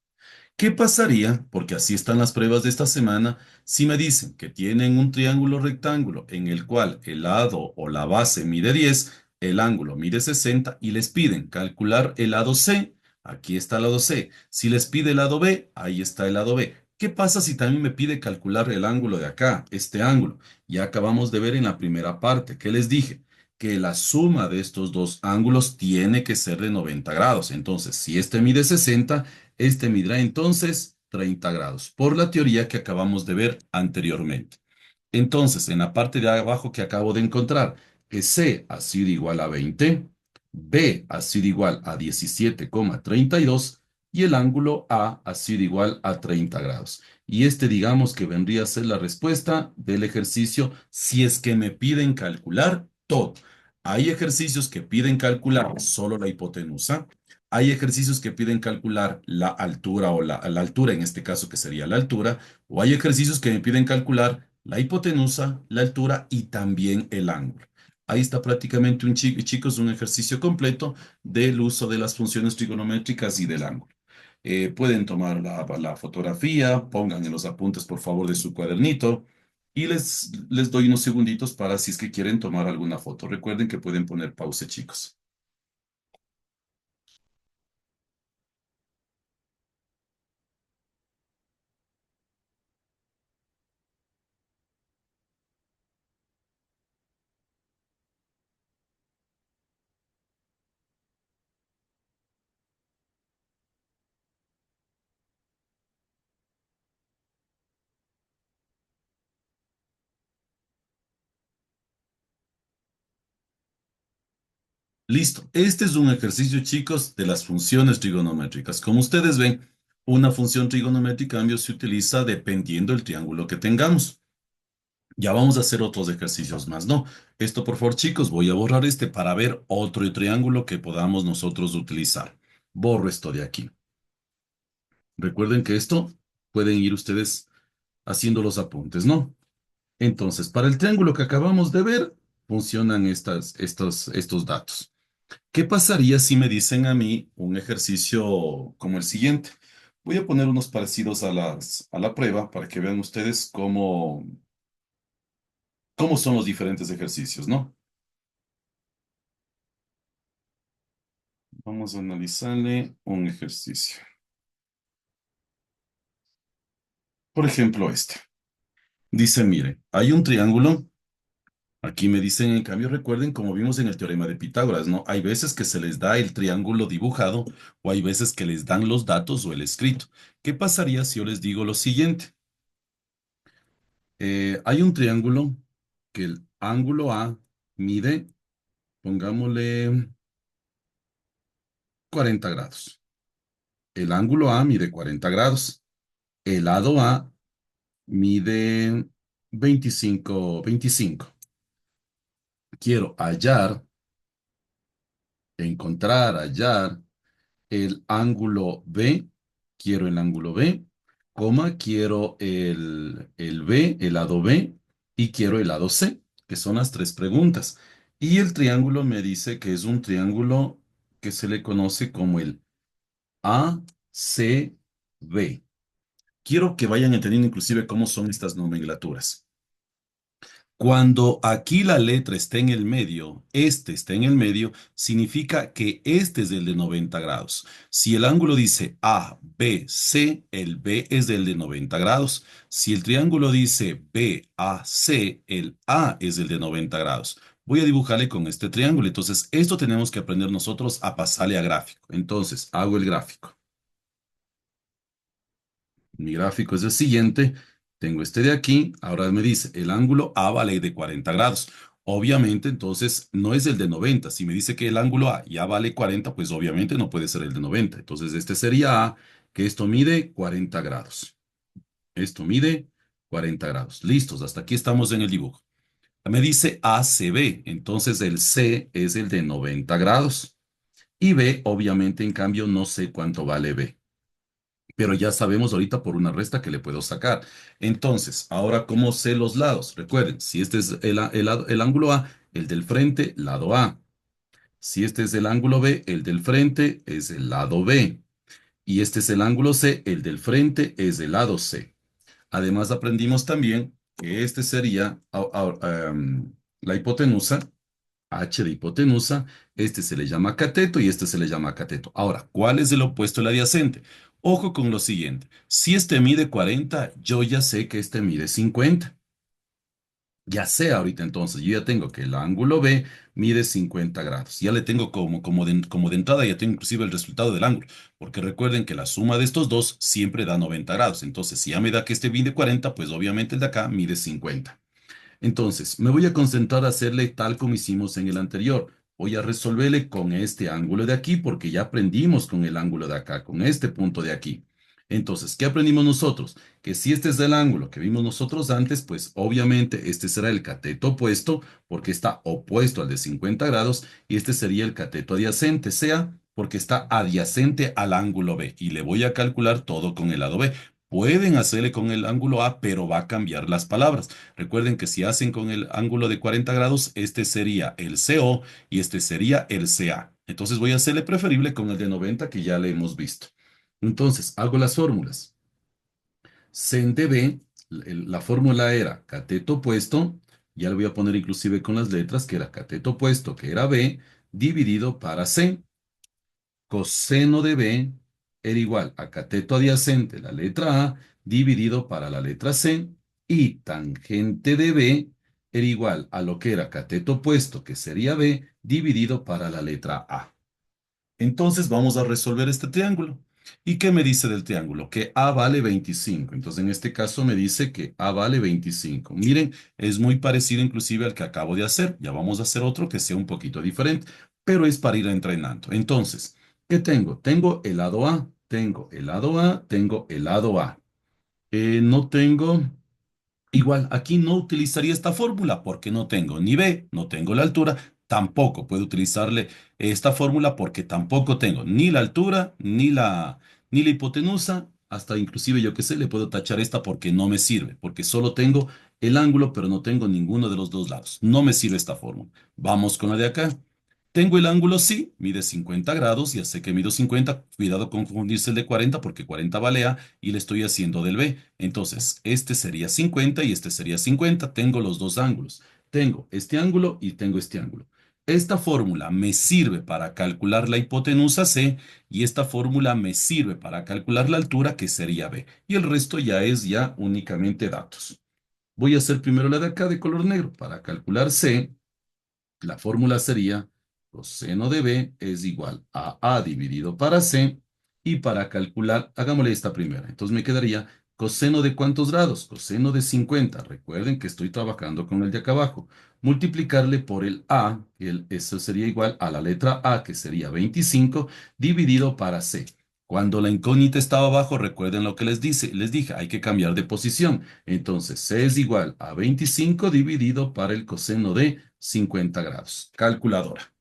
¿Qué pasaría? Porque así están las pruebas de esta semana. Si me dicen que tienen un triángulo rectángulo en el cual el lado o la base mide 10, el ángulo mide 60 y les piden calcular el lado C, aquí está el lado C. Si les pide el lado B, ahí está el lado B. ¿Qué pasa si también me pide calcular el ángulo de acá, este ángulo? Ya acabamos de ver en la primera parte. ¿Qué les dije? Que la suma de estos dos ángulos tiene que ser de 90 grados. Entonces, si este mide 60, este medirá entonces 30 grados, por la teoría que acabamos de ver anteriormente. Entonces, en la parte de abajo que acabo de encontrar, que C ha sido igual a 20, B ha sido igual a 17,32 y el ángulo A ha sido igual a 30 grados. Y este digamos que vendría a ser la respuesta del ejercicio si es que me piden calcular todo. Hay ejercicios que piden calcular solo la hipotenusa. Hay ejercicios que piden calcular la altura o la altura, en este caso que sería la altura, o hay ejercicios que me piden calcular la hipotenusa, la altura y también el ángulo. Ahí está prácticamente chicos, un ejercicio completo del uso de las funciones trigonométricas y del ángulo. Pueden tomar la fotografía, pongan en los apuntes por favor de su cuadernito y les doy unos segunditos para si es que quieren tomar alguna foto. Recuerden que pueden poner pausa, chicos. Listo. Este es un ejercicio, chicos, de las funciones trigonométricas. Como ustedes ven, una función trigonométrica cambio se utiliza dependiendo del triángulo que tengamos. Ya vamos a hacer otros ejercicios más, ¿no? Esto, por favor, chicos, voy a borrar este para ver otro triángulo que podamos nosotros utilizar. Borro esto de aquí. Recuerden que esto pueden ir ustedes haciendo los apuntes, ¿no? Entonces, para el triángulo que acabamos de ver, funcionan estos datos. ¿Qué pasaría si me dicen a mí un ejercicio como el siguiente? Voy a poner unos parecidos a la prueba para que vean ustedes cómo son los diferentes ejercicios, ¿no? Vamos a analizarle un ejercicio. Por ejemplo, este. Dice, mire, hay un triángulo Aquí me dicen, en cambio, recuerden, como vimos en el teorema de Pitágoras, ¿no? Hay veces que se les da el triángulo dibujado o hay veces que les dan los datos o el escrito. ¿Qué pasaría si yo les digo lo siguiente? Hay un triángulo que el ángulo A mide, pongámosle 40 grados. El ángulo A mide 40 grados. El lado A mide 25. Quiero hallar el ángulo B, quiero el ángulo B, quiero el B, el lado B, y quiero el lado C, que son las tres preguntas. Y el triángulo me dice que es un triángulo que se le conoce como el ACB. Quiero que vayan entendiendo inclusive cómo son estas nomenclaturas. Cuando aquí la letra está en el medio, este está en el medio, significa que este es el de 90 grados. Si el ángulo dice A, B, C, el B es del de 90 grados. Si el triángulo dice B, A, C, el A es el de 90 grados. Voy a dibujarle con este triángulo. Entonces, esto tenemos que aprender nosotros a pasarle a gráfico. Entonces, hago el gráfico. Mi gráfico es el siguiente. Tengo este de aquí. Ahora me dice, el ángulo A vale de 40 grados. Obviamente, entonces, no es el de 90. Si me dice que el ángulo A ya vale 40, pues obviamente no puede ser el de 90. Entonces, este sería A, que esto mide 40 grados. Esto mide 40 grados. Listos, hasta aquí estamos en el dibujo. Me dice ACB. Entonces, el C es el de 90 grados. Y B, obviamente, en cambio, no sé cuánto vale B, pero ya sabemos ahorita por una resta que le puedo sacar. Entonces, ahora, ¿cómo sé los lados? Recuerden, si este es el ángulo A, el del frente, lado A. Si este es el ángulo B, el del frente es el lado B. Y este es el ángulo C, el del frente es el lado C. Además, aprendimos también que este sería la hipotenusa, H de hipotenusa, este se le llama cateto y este se le llama cateto. Ahora, ¿cuál es el opuesto del adyacente? Ojo con lo siguiente, si este mide 40, yo ya sé que este mide 50. Ya sé ahorita entonces, yo ya tengo que el ángulo B mide 50 grados. Ya le tengo como de entrada, ya tengo inclusive el resultado del ángulo, porque recuerden que la suma de estos dos siempre da 90 grados. Entonces, si ya me da que este mide 40, pues obviamente el de acá mide 50. Entonces, me voy a concentrar a hacerle tal como hicimos en el anterior. Voy a resolverle con este ángulo de aquí porque ya aprendimos con el ángulo de acá, con este punto de aquí. Entonces, ¿qué aprendimos nosotros? Que si este es el ángulo que vimos nosotros antes, pues obviamente este será el cateto opuesto porque está opuesto al de 50 grados y este sería el cateto adyacente, sea porque está adyacente al ángulo B y le voy a calcular todo con el lado B. Pueden hacerle con el ángulo A, pero va a cambiar las palabras. Recuerden que si hacen con el ángulo de 40 grados, este sería el CO y este sería el CA. Entonces voy a hacerle preferible con el de 90 que ya le hemos visto. Entonces hago las fórmulas. Sen de B, la fórmula era cateto opuesto, ya le voy a poner inclusive con las letras, que era cateto opuesto, que era B, dividido para C. Coseno de B era igual a cateto adyacente, la letra A, dividido para la letra C, y tangente de B era igual a lo que era cateto opuesto, que sería B, dividido para la letra A. Entonces vamos a resolver este triángulo. ¿Y qué me dice del triángulo? Que A vale 25. Entonces en este caso me dice que A vale 25. Miren, es muy parecido inclusive al que acabo de hacer. Ya vamos a hacer otro que sea un poquito diferente, pero es para ir entrenando. Entonces, ¿qué tengo? Tengo el lado A, tengo el lado A, tengo el lado A. No tengo. Igual, aquí no utilizaría esta fórmula porque no tengo ni B, no tengo la altura, tampoco puedo utilizarle esta fórmula porque tampoco tengo ni la altura, ni la hipotenusa, hasta inclusive yo que sé, le puedo tachar esta porque no me sirve, porque solo tengo el ángulo, pero no tengo ninguno de los dos lados. No me sirve esta fórmula. Vamos con la de acá. Tengo el ángulo, sí, mide 50 grados, ya sé que mido 50, cuidado con confundirse el de 40 porque 40 vale A y le estoy haciendo del B. Entonces, este sería 50 y este sería 50. Tengo los dos ángulos. Tengo este ángulo y tengo este ángulo. Esta fórmula me sirve para calcular la hipotenusa C y esta fórmula me sirve para calcular la altura que sería B. Y el resto ya es únicamente datos. Voy a hacer primero la de acá de color negro. Para calcular C, la fórmula sería coseno de B es igual a A dividido para C. Y para calcular, hagámosle esta primera. Entonces me quedaría coseno de ¿cuántos grados? Coseno de 50. Recuerden que estoy trabajando con el de acá abajo. Multiplicarle por el A, eso sería igual a la letra A, que sería 25, dividido para C. Cuando la incógnita estaba abajo, recuerden lo que les dije, hay que cambiar de posición. Entonces, C es igual a 25 dividido para el coseno de 50 grados. Calculadora.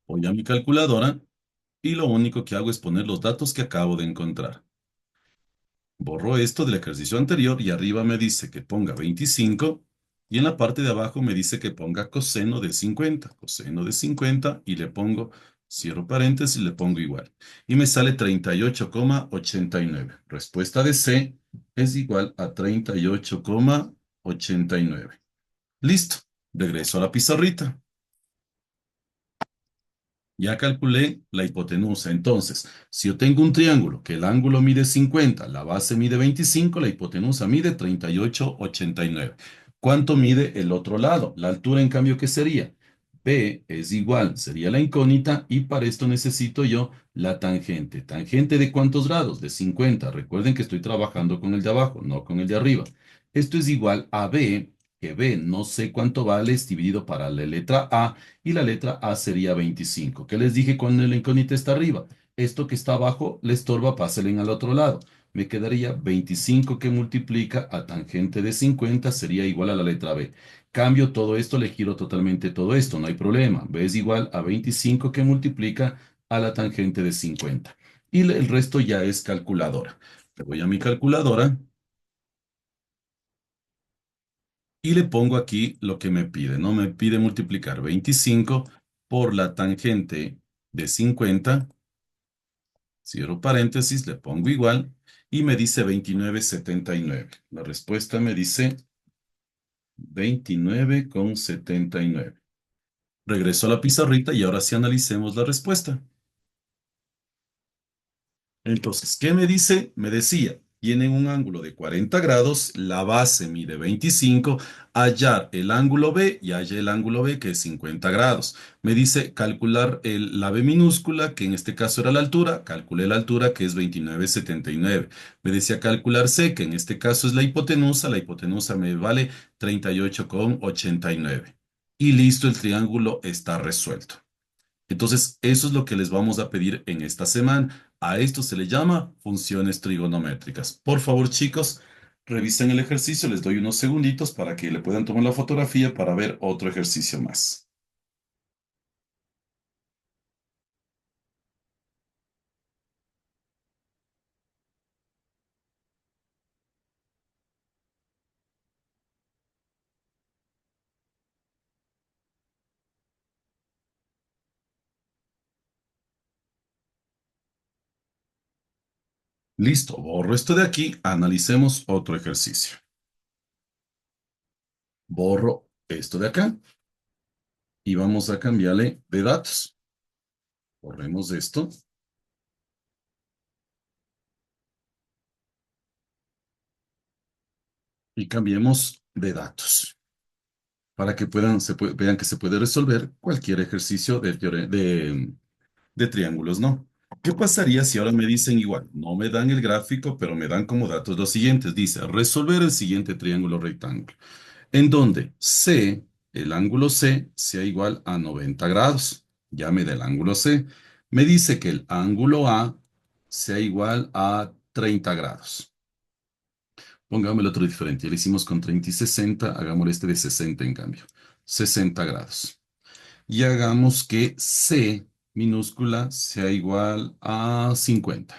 Voy a mi calculadora y lo único que hago es poner los datos que acabo de encontrar. Borro esto del ejercicio anterior y arriba me dice que ponga 25 y en la parte de abajo me dice que ponga coseno de 50 y le pongo, cierro paréntesis, le pongo igual. Y me sale 38,89. Respuesta de C es igual a 38,89. Listo. Regreso a la pizarrita. Ya calculé la hipotenusa. Entonces, si yo tengo un triángulo que el ángulo mide 50, la base mide 25, la hipotenusa mide 38,89. ¿Cuánto mide el otro lado? La altura, en cambio, ¿qué sería? B es igual, sería la incógnita, y para esto necesito yo la tangente. ¿Tangente de cuántos grados? De 50. Recuerden que estoy trabajando con el de abajo, no con el de arriba. Esto es igual a B, que B no sé cuánto vale, es dividido para la letra A, y la letra A sería 25. ¿Qué les dije cuando el incógnita está arriba? Esto que está abajo le estorba, pásenle al otro lado. Me quedaría 25 que multiplica a tangente de 50 sería igual a la letra B. Cambio todo esto, le giro totalmente todo esto, no hay problema. B es igual a 25 que multiplica a la tangente de 50. Y el resto ya es calculadora. Le voy a mi calculadora y le pongo aquí lo que me pide, ¿no? Me pide multiplicar 25 por la tangente de 50, cierro paréntesis, le pongo igual y me dice 29,79. La respuesta me dice 29,79. Regreso a la pizarrita y ahora sí analicemos la respuesta. Entonces, ¿qué me dice? Me decía, tienen un ángulo de 40 grados, la base mide 25, hallar el ángulo B y halla el ángulo B que es 50 grados. Me dice calcular la B minúscula, que en este caso era la altura, calculé la altura que es 29,79. Me decía calcular C, que en este caso es la hipotenusa me vale 38,89. Y listo, el triángulo está resuelto. Entonces, eso es lo que les vamos a pedir en esta semana. A esto se le llama funciones trigonométricas. Por favor, chicos, revisen el ejercicio. Les doy unos segunditos para que le puedan tomar la fotografía para ver otro ejercicio más. Listo, borro esto de aquí. Analicemos otro ejercicio. Borro esto de acá y vamos a cambiarle de datos. Borremos esto y cambiemos de datos para que vean que se puede resolver cualquier ejercicio de triángulos, ¿no? ¿Qué pasaría si ahora me dicen igual? No me dan el gráfico, pero me dan como datos los siguientes. Dice, resolver el siguiente triángulo rectángulo, en donde C, el ángulo C, sea igual a 90 grados. Ya me da el ángulo C. Me dice que el ángulo A sea igual a 30 grados. Pongámosle otro diferente. Ya lo hicimos con 30 y 60. Hagámosle este de 60 en cambio. 60 grados. Y hagamos que C minúscula sea igual a 50.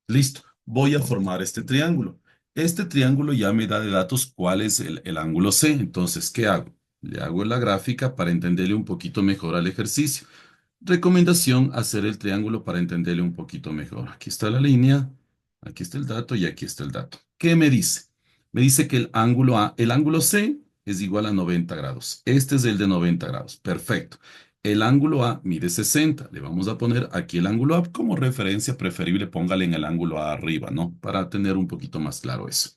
Listo. Voy a formar este triángulo. Este triángulo ya me da de datos cuál es el ángulo C. Entonces, ¿qué hago? Le hago la gráfica para entenderle un poquito mejor al ejercicio. Recomendación, hacer el triángulo para entenderle un poquito mejor. Aquí está la línea, aquí está el dato y aquí está el dato. ¿Qué me dice? Me dice que el ángulo A, el ángulo C es igual a 90 grados. Este es el de 90 grados. Perfecto. El ángulo A mide 60. Le vamos a poner aquí el ángulo A como referencia. Preferible póngale en el ángulo A arriba, ¿no? Para tener un poquito más claro eso.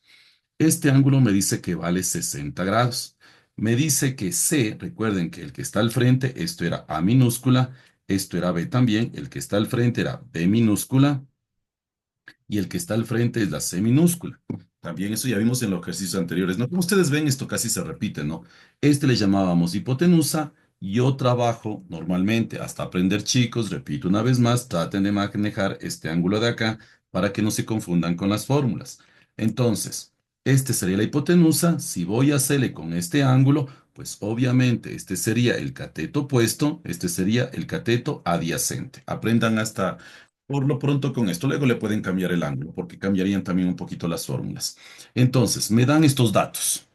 Este ángulo me dice que vale 60 grados. Me dice que C, recuerden que el que está al frente, esto era A minúscula, esto era B también, el que está al frente era B minúscula y el que está al frente es la C minúscula. También eso ya vimos en los ejercicios anteriores, ¿no? Como ustedes ven, esto casi se repite, ¿no? Este le llamábamos hipotenusa. Yo trabajo normalmente hasta aprender, chicos, repito una vez más, traten de manejar este ángulo de acá para que no se confundan con las fórmulas. Entonces, este sería la hipotenusa. Si voy a hacerle con este ángulo, pues obviamente este sería el cateto opuesto, este sería el cateto adyacente. Aprendan hasta por lo pronto con esto. Luego le pueden cambiar el ángulo porque cambiarían también un poquito las fórmulas. Entonces, me dan estos datos.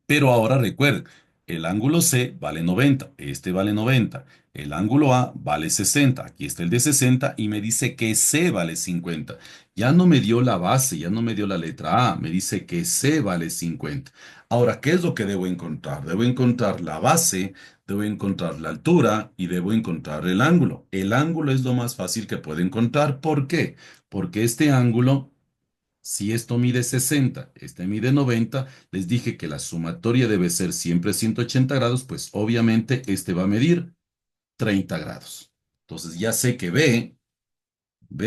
Pero ahora recuerden, el ángulo C vale 90, este vale 90, el ángulo A vale 60, aquí está el de 60 y me dice que C vale 50. Ya no me dio la base, ya no me dio la letra A, me dice que C vale 50. Ahora, ¿qué es lo que debo encontrar? Debo encontrar la base, debo encontrar la altura y debo encontrar el ángulo. El ángulo es lo más fácil que puedo encontrar. ¿Por qué? Porque este ángulo, si esto mide 60, este mide 90, les dije que la sumatoria debe ser siempre 180 grados, pues obviamente este va a medir 30 grados. Entonces ya sé que B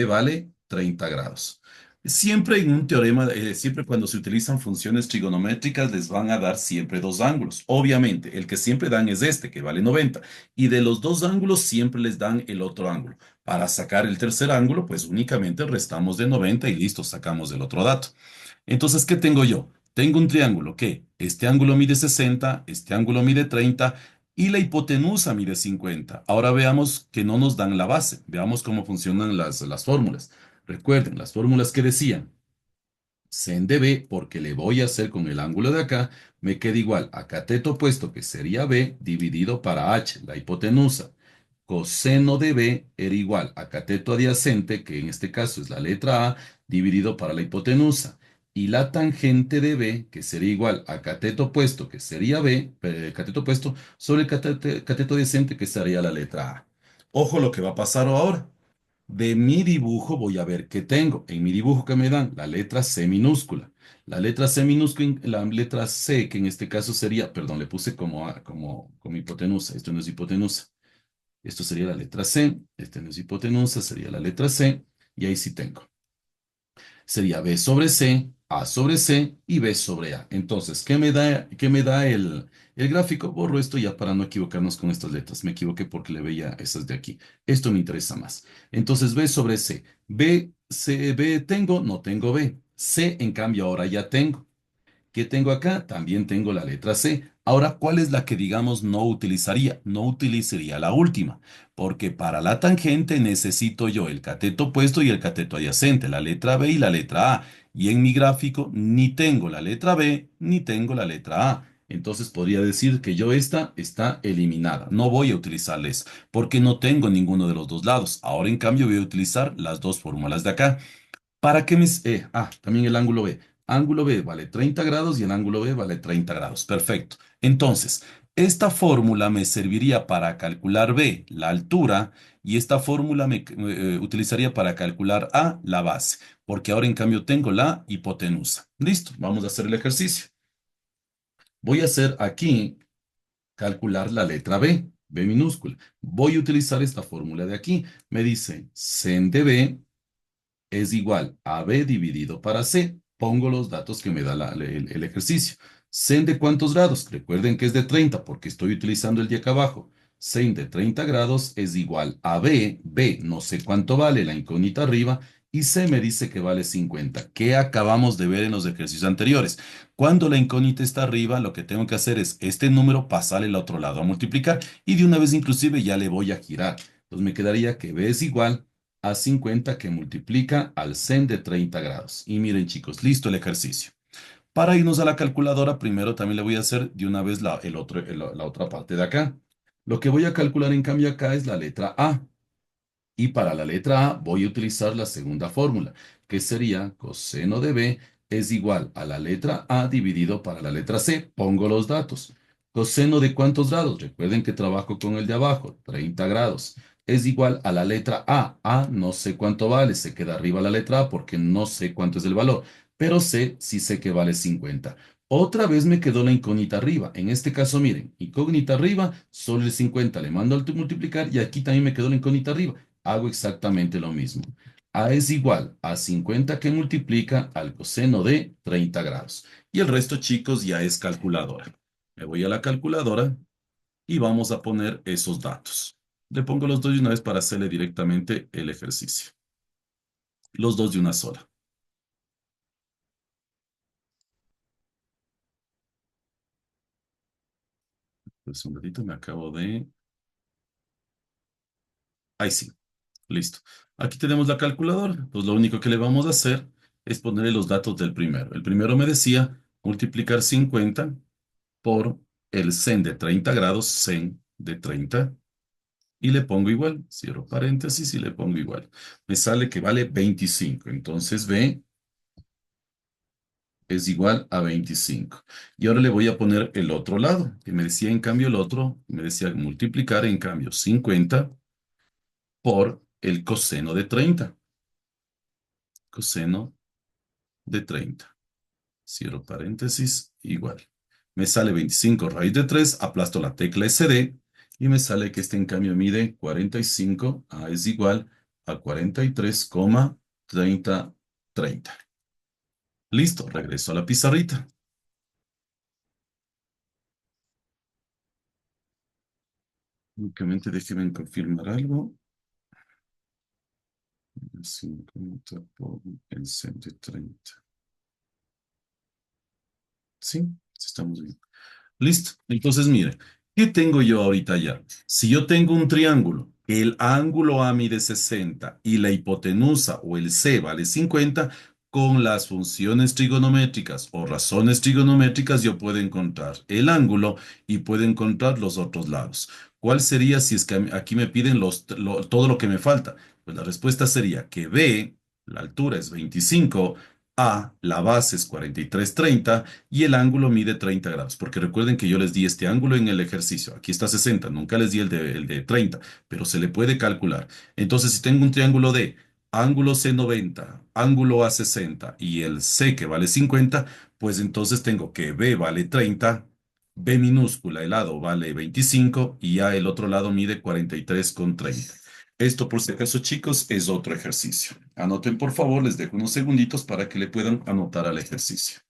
vale 30 grados. Siempre en un teorema, siempre cuando se utilizan funciones trigonométricas, les van a dar siempre dos ángulos. Obviamente, el que siempre dan es este, que vale 90. Y de los dos ángulos siempre les dan el otro ángulo. Para sacar el tercer ángulo, pues únicamente restamos de 90 y listo, sacamos el otro dato. Entonces, ¿qué tengo yo? Tengo un triángulo que este ángulo mide 60, este ángulo mide 30 y la hipotenusa mide 50. Ahora veamos que no nos dan la base. Veamos cómo funcionan las fórmulas. Recuerden, las fórmulas que decían sen de B, porque le voy a hacer con el ángulo de acá, me queda igual a cateto opuesto, que sería B, dividido para H, la hipotenusa. Coseno de B era igual a cateto adyacente, que en este caso es la letra A, dividido para la hipotenusa. Y la tangente de B, que sería igual a cateto opuesto, que sería B, cateto opuesto, sobre el cateto adyacente, que sería la letra A. Ojo lo que va a pasar ahora. De mi dibujo voy a ver qué tengo. En mi dibujo que me dan la letra C minúscula. La letra C minúscula, la letra C, que en este caso sería, perdón, le puse como hipotenusa. Esto no es hipotenusa. Esto sería la letra C. Este no es hipotenusa, sería la letra C. Y ahí sí tengo. Sería B sobre C, A sobre C y B sobre A. Entonces, ¿qué me da el gráfico? Borro esto ya para no equivocarnos con estas letras. Me equivoqué porque le veía esas de aquí. Esto me interesa más. Entonces, B sobre C. B, C, B tengo, no tengo B. C, en cambio, ahora ya tengo. ¿Qué tengo acá? También tengo la letra C. Ahora, ¿cuál es la que, digamos, no utilizaría? No utilizaría la última, porque para la tangente necesito yo el cateto opuesto y el cateto adyacente, la letra B y la letra A. Y en mi gráfico ni tengo la letra B ni tengo la letra A. Entonces podría decir que yo esta está eliminada. No voy a utilizarles porque no tengo ninguno de los dos lados. Ahora, en cambio, voy a utilizar las dos fórmulas de acá. ¿Para qué mis... también el ángulo B. Ángulo B vale 30 grados y el ángulo B vale 30 grados. Perfecto. Entonces, esta fórmula me serviría para calcular B, la altura, y esta fórmula me utilizaría para calcular A, la base, porque ahora en cambio tengo la hipotenusa. Listo, vamos a hacer el ejercicio. Voy a hacer aquí calcular la letra B, B minúscula. Voy a utilizar esta fórmula de aquí. Me dice sen de B es igual a B dividido para C. Pongo los datos que me da el ejercicio. Sen de cuántos grados. Recuerden que es de 30 porque estoy utilizando el de acá abajo. Sen de 30 grados es igual a B. B no sé cuánto vale, la incógnita arriba. Y C me dice que vale 50. ¿Qué acabamos de ver en los ejercicios anteriores? Cuando la incógnita está arriba, lo que tengo que hacer es este número pasarle al otro lado a multiplicar. Y de una vez inclusive ya le voy a girar. Entonces me quedaría que B es igual a 50 que multiplica al sen de 30 grados. Y miren chicos, listo el ejercicio. Para irnos a la calculadora, primero también le voy a hacer de una vez la otra parte de acá. Lo que voy a calcular en cambio acá es la letra A. Y para la letra A voy a utilizar la segunda fórmula, que sería coseno de B es igual a la letra A dividido para la letra C. Pongo los datos. Coseno de cuántos grados. Recuerden que trabajo con el de abajo, 30 grados. Es igual a la letra A. A no sé cuánto vale, se queda arriba la letra A porque no sé cuánto es el valor. pero C sí sé que vale 50. Otra vez me quedó la incógnita arriba. En este caso, miren, incógnita arriba, solo el 50 le mando al multiplicar y aquí también me quedó la incógnita arriba. Hago exactamente lo mismo. A es igual a 50 que multiplica al coseno de 30 grados. Y el resto, chicos, ya es calculadora. Me voy a la calculadora y vamos a poner esos datos. Le pongo los dos de una vez para hacerle directamente el ejercicio. Los dos de una sola. Pues un ratito me acabo de... Ahí sí, listo. Aquí tenemos la calculadora. Pues lo único que le vamos a hacer es ponerle los datos del primero. El primero me decía multiplicar 50 por el sen de 30 grados, sen de 30, y le pongo igual. Cierro paréntesis y le pongo igual. Me sale que vale 25. Entonces B es igual a 25. Y ahora le voy a poner el otro lado, que me decía en cambio el otro, me decía multiplicar en cambio 50 por el coseno de 30. Coseno de 30. Cierro paréntesis, igual. Me sale 25 raíz de 3, aplasto la tecla SD y me sale que este en cambio mide 45, A es igual a 43,30. Listo, regreso a la pizarrita. Únicamente déjenme confirmar algo. 50 por el 130. Sí, sí estamos bien. Listo. Entonces, mire, ¿qué tengo yo ahorita ya? Si yo tengo un triángulo, el ángulo A mide 60 y la hipotenusa o el C vale 50, con las funciones trigonométricas o razones trigonométricas yo puedo encontrar el ángulo y puedo encontrar los otros lados. ¿Cuál sería si es que aquí me piden todo lo que me falta? Pues la respuesta sería que B, la altura es 25, A, la base es 43,30 y el ángulo mide 30 grados, porque recuerden que yo les di este ángulo en el ejercicio. Aquí está 60, nunca les di el de 30, pero se le puede calcular. Entonces, si tengo un triángulo de ángulo C 90, ángulo A 60 y el C que vale 50, pues entonces tengo que B vale 30, B minúscula, el lado vale 25 y A el otro lado mide 43,30. Esto, por si acaso, chicos, es otro ejercicio. Anoten, por favor, les dejo unos segunditos para que le puedan anotar al ejercicio.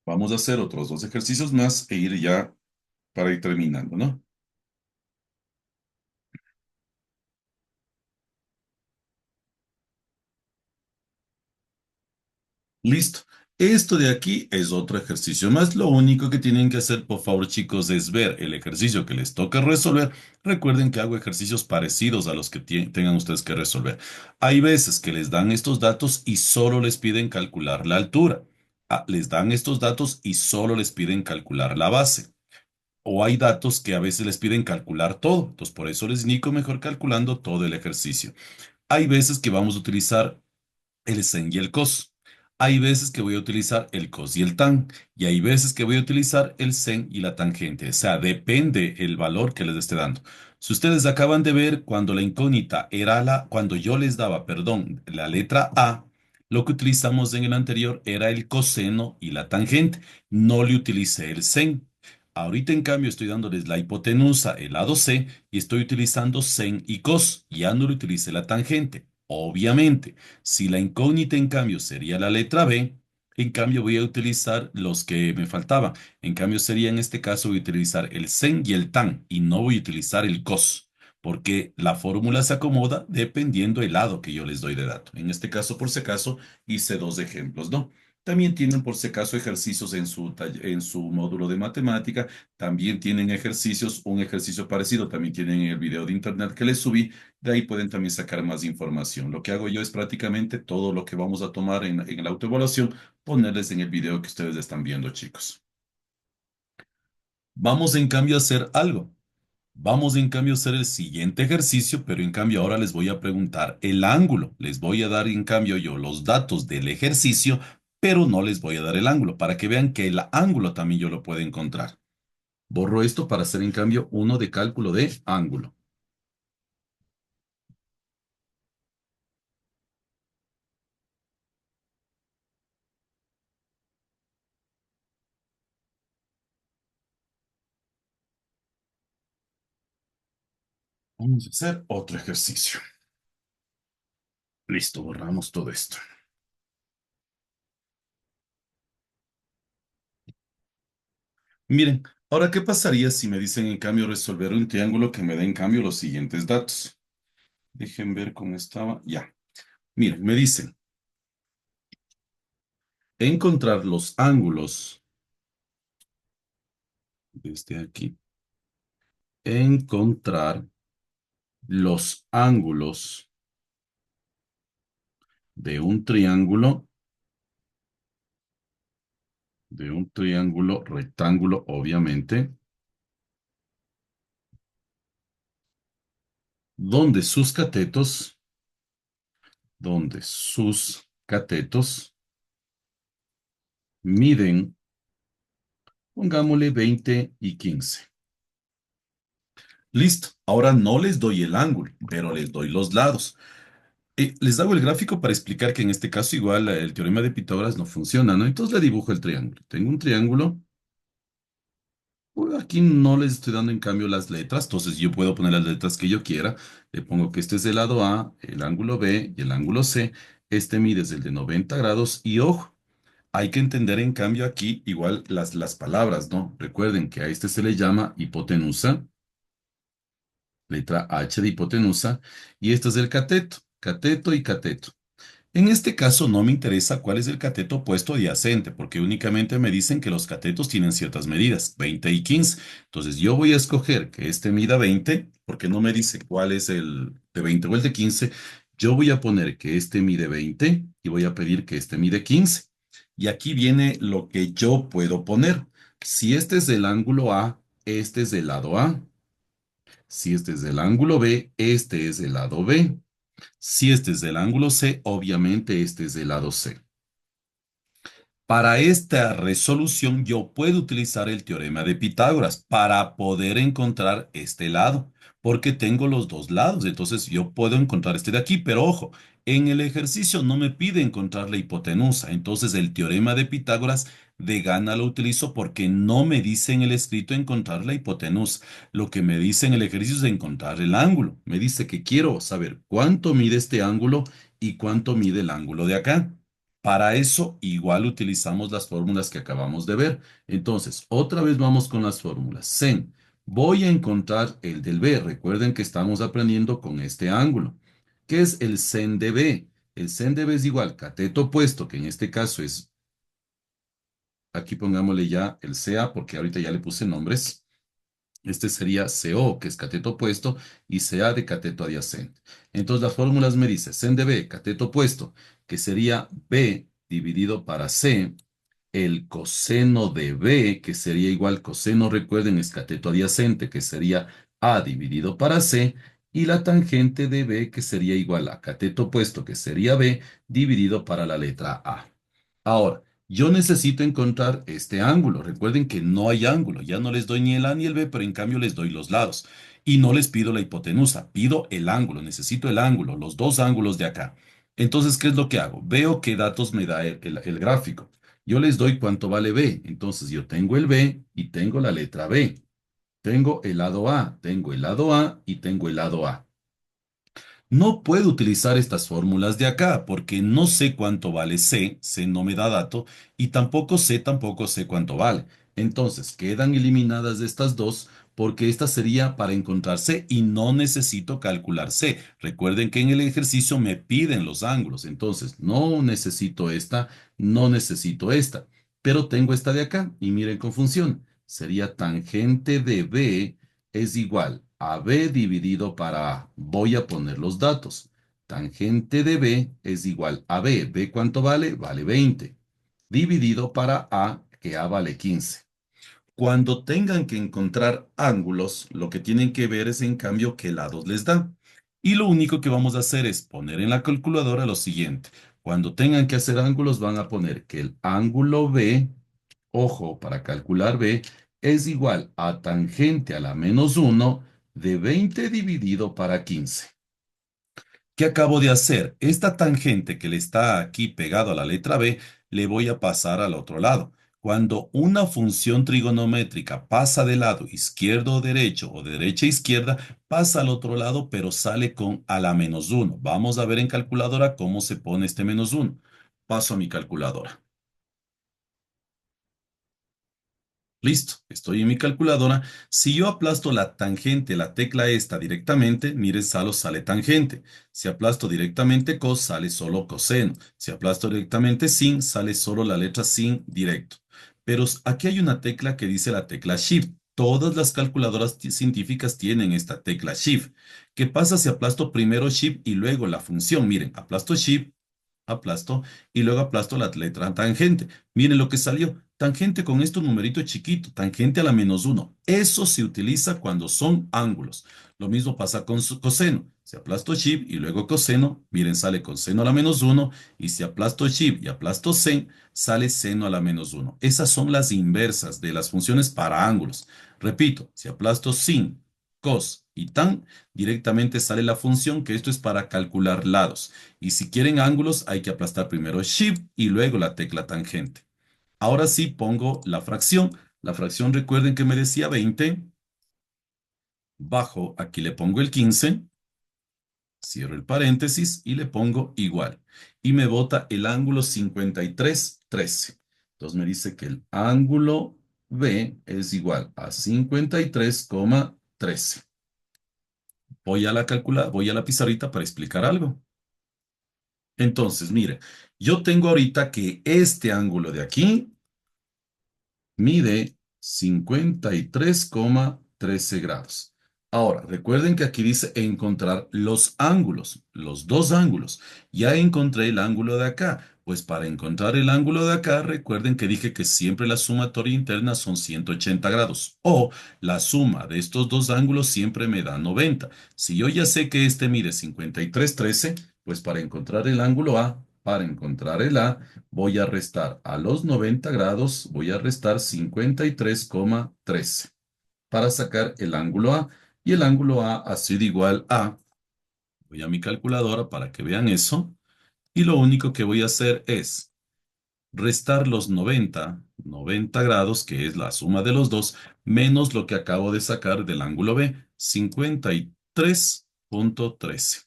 Vamos a hacer otros dos ejercicios más e ir ya para ir terminando, ¿no? Listo. Esto de aquí es otro ejercicio más. Lo único que tienen que hacer, por favor, chicos, es ver el ejercicio que les toca resolver. Recuerden que hago ejercicios parecidos a los que tengan ustedes que resolver. Hay veces que les dan estos datos y solo les piden calcular la altura. Les dan estos datos y solo les piden calcular la base. O hay datos que a veces les piden calcular todo. Entonces, por eso les indico mejor calculando todo el ejercicio. Hay veces que vamos a utilizar el sen y el cos. Hay veces que voy a utilizar el cos y el tan. Y hay veces que voy a utilizar el sen y la tangente. O sea, depende el valor que les esté dando. Si ustedes acaban de ver cuando la incógnita era cuando yo les daba, perdón, la letra A, lo que utilizamos en el anterior era el coseno y la tangente. No le utilicé el sen. Ahorita, en cambio, estoy dándoles la hipotenusa, el lado C, y estoy utilizando sen y cos. Ya no le utilicé la tangente. Obviamente. Si la incógnita, en cambio, sería la letra B, en cambio voy a utilizar los que me faltaban. En cambio, sería en este caso voy a utilizar el sen y el tan y no voy a utilizar el cos, porque la fórmula se acomoda dependiendo el lado que yo les doy de dato. En este caso, por si acaso, hice dos ejemplos, ¿no? También tienen, por si acaso, ejercicios en su módulo de matemática. También tienen ejercicios, un ejercicio parecido. También tienen el video de internet que les subí, de ahí pueden también sacar más información. Lo que hago yo es prácticamente todo lo que vamos a tomar en la autoevaluación, ponerles en el video que ustedes están viendo, chicos. Vamos en cambio a hacer algo. Vamos en cambio a hacer el siguiente ejercicio, pero en cambio ahora les voy a preguntar el ángulo. Les voy a dar en cambio yo los datos del ejercicio, pero no les voy a dar el ángulo para que vean que el ángulo también yo lo puedo encontrar. Borro esto para hacer en cambio uno de cálculo de ángulo. Vamos a hacer otro ejercicio. Listo, borramos todo esto. Miren, ahora, ¿qué pasaría si me dicen en cambio resolver un triángulo que me dé en cambio los siguientes datos? Dejen ver cómo estaba. Ya. Miren, me dicen encontrar los ángulos desde aquí. Encontrar los ángulos de un triángulo, rectángulo, obviamente, donde sus catetos, donde sus catetos miden, pongámosle 20 y 15. Listo. Ahora no les doy el ángulo, pero les doy los lados. Les hago el gráfico para explicar que en este caso igual el teorema de Pitágoras no funciona, ¿no? Entonces le dibujo el triángulo. Tengo un triángulo. Aquí no les estoy dando en cambio las letras, entonces yo puedo poner las letras que yo quiera. Le pongo que este es el lado A, el ángulo B y el ángulo C. Este mide es el de 90 grados y ojo, hay que entender en cambio aquí igual las palabras, ¿no? Recuerden que a este se le llama hipotenusa, letra H de hipotenusa, y este es el cateto, cateto y cateto. En este caso no me interesa cuál es el cateto opuesto adyacente, porque únicamente me dicen que los catetos tienen ciertas medidas, 20 y 15. Entonces yo voy a escoger que este mida 20, porque no me dice cuál es el de 20 o el de 15. Yo voy a poner que este mide 20 y voy a pedir que este mide 15. Y aquí viene lo que yo puedo poner. Si este es el ángulo A, este es el lado A. Si este es el ángulo B, este es el lado B. Si este es del ángulo C, obviamente este es del lado C. Para esta resolución yo puedo utilizar el teorema de Pitágoras para poder encontrar este lado, porque tengo los dos lados, entonces yo puedo encontrar este de aquí, pero ojo, en el ejercicio no me pide encontrar la hipotenusa, entonces el teorema de Pitágoras de gana lo utilizo porque no me dice en el escrito encontrar la hipotenusa, lo que me dice en el ejercicio es encontrar el ángulo, me dice que quiero saber cuánto mide este ángulo y cuánto mide el ángulo de acá. Para eso igual utilizamos las fórmulas que acabamos de ver. Entonces, otra vez vamos con las fórmulas. Sen, voy a encontrar el del B. Recuerden que estamos aprendiendo con este ángulo. ¿Qué es el sen de B? El sen de B es igual cateto opuesto, que en este caso es, aquí pongámosle ya el CA, porque ahorita ya le puse nombres. Este sería CO, que es cateto opuesto, y CA de cateto adyacente. Entonces las fórmulas me dice sen de B, cateto opuesto, que sería B dividido para C, el coseno de B, que sería igual coseno, recuerden, es cateto adyacente, que sería A dividido para C, y la tangente de B, que sería igual a cateto opuesto, que sería B, dividido para la letra A. Ahora, yo necesito encontrar este ángulo. Recuerden que no hay ángulo. Ya no les doy ni el A ni el B, pero en cambio les doy los lados. Y no les pido la hipotenusa, pido el ángulo. Necesito el ángulo, los dos ángulos de acá. Entonces, ¿qué es lo que hago? Veo qué datos me da el gráfico. Yo les doy cuánto vale B. Entonces, yo tengo el B y tengo la letra B. Tengo el lado A, tengo el lado A y tengo el lado A. No puedo utilizar estas fórmulas de acá porque no sé cuánto vale C, C no me da dato, y tampoco sé cuánto vale. Entonces, quedan eliminadas de estas dos porque esta sería para encontrar C y no necesito calcular C. Recuerden que en el ejercicio me piden los ángulos, entonces no necesito esta, no necesito esta, pero tengo esta de acá y miren cómo funciona. Sería tangente de B es igual a B dividido para A. Voy a poner los datos. Tangente de B es igual a B. ¿B cuánto vale? Vale 20. Dividido para A, que A vale 15. Cuando tengan que encontrar ángulos, lo que tienen que ver es en cambio qué lados les da. Y lo único que vamos a hacer es poner en la calculadora lo siguiente. Cuando tengan que hacer ángulos van a poner que el ángulo B, ojo, para calcular B, es igual a tangente a la menos uno de 20 dividido para 15. ¿Qué acabo de hacer? Esta tangente que le está aquí pegado a la letra B, le voy a pasar al otro lado. Cuando una función trigonométrica pasa del lado izquierdo o derecho o de derecha a izquierda, pasa al otro lado, pero sale con a la menos uno. Vamos a ver en calculadora cómo se pone este menos uno. Paso a mi calculadora. Listo, estoy en mi calculadora. Si yo aplasto la tangente, la tecla esta directamente, miren, solo sale tangente. Si aplasto directamente cos, sale solo coseno. Si aplasto directamente sin, sale solo la letra sin directo. Pero aquí hay una tecla que dice la tecla Shift. Todas las calculadoras científicas tienen esta tecla Shift. ¿Qué pasa si aplasto primero Shift y luego la función? Miren, aplasto Shift, aplasto y luego aplasto la letra tangente. Miren lo que salió. Tangente con estos numeritos chiquitos, tangente a la menos uno. Eso se utiliza cuando son ángulos. Lo mismo pasa con su coseno. Si aplasto shift y luego coseno, miren, sale coseno a la menos uno. Y si aplasto shift y aplasto sen, sale seno a la menos uno. Esas son las inversas de las funciones para ángulos. Repito, si aplasto sin, cos y tan, directamente sale la función, que esto es para calcular lados. Y si quieren ángulos, hay que aplastar primero Shift y luego la tecla tangente. Ahora sí pongo la fracción. La fracción, recuerden que me decía 20. Bajo, aquí le pongo el 15. Cierro el paréntesis y le pongo igual. Y me bota el ángulo 53,13. Entonces me dice que el ángulo B es igual a 53,13. Voy a la pizarrita para explicar algo. Entonces, mire, yo tengo ahorita que este ángulo de aquí mide 53,13 grados. Ahora, recuerden que aquí dice encontrar los ángulos, los dos ángulos. Ya encontré el ángulo de acá. Pues para encontrar el ángulo de acá, recuerden que dije que siempre la sumatoria interna son 180 grados. O la suma de estos dos ángulos siempre me da 90. Si yo ya sé que este mide 53,13, pues para encontrar el ángulo A, para encontrar el A, voy a restar a los 90 grados, voy a restar 53,13 para sacar el ángulo A. Y el ángulo A ha sido igual a, voy a mi calculadora para que vean eso, y lo único que voy a hacer es restar los 90 grados, que es la suma de los dos, menos lo que acabo de sacar del ángulo B, 53,13.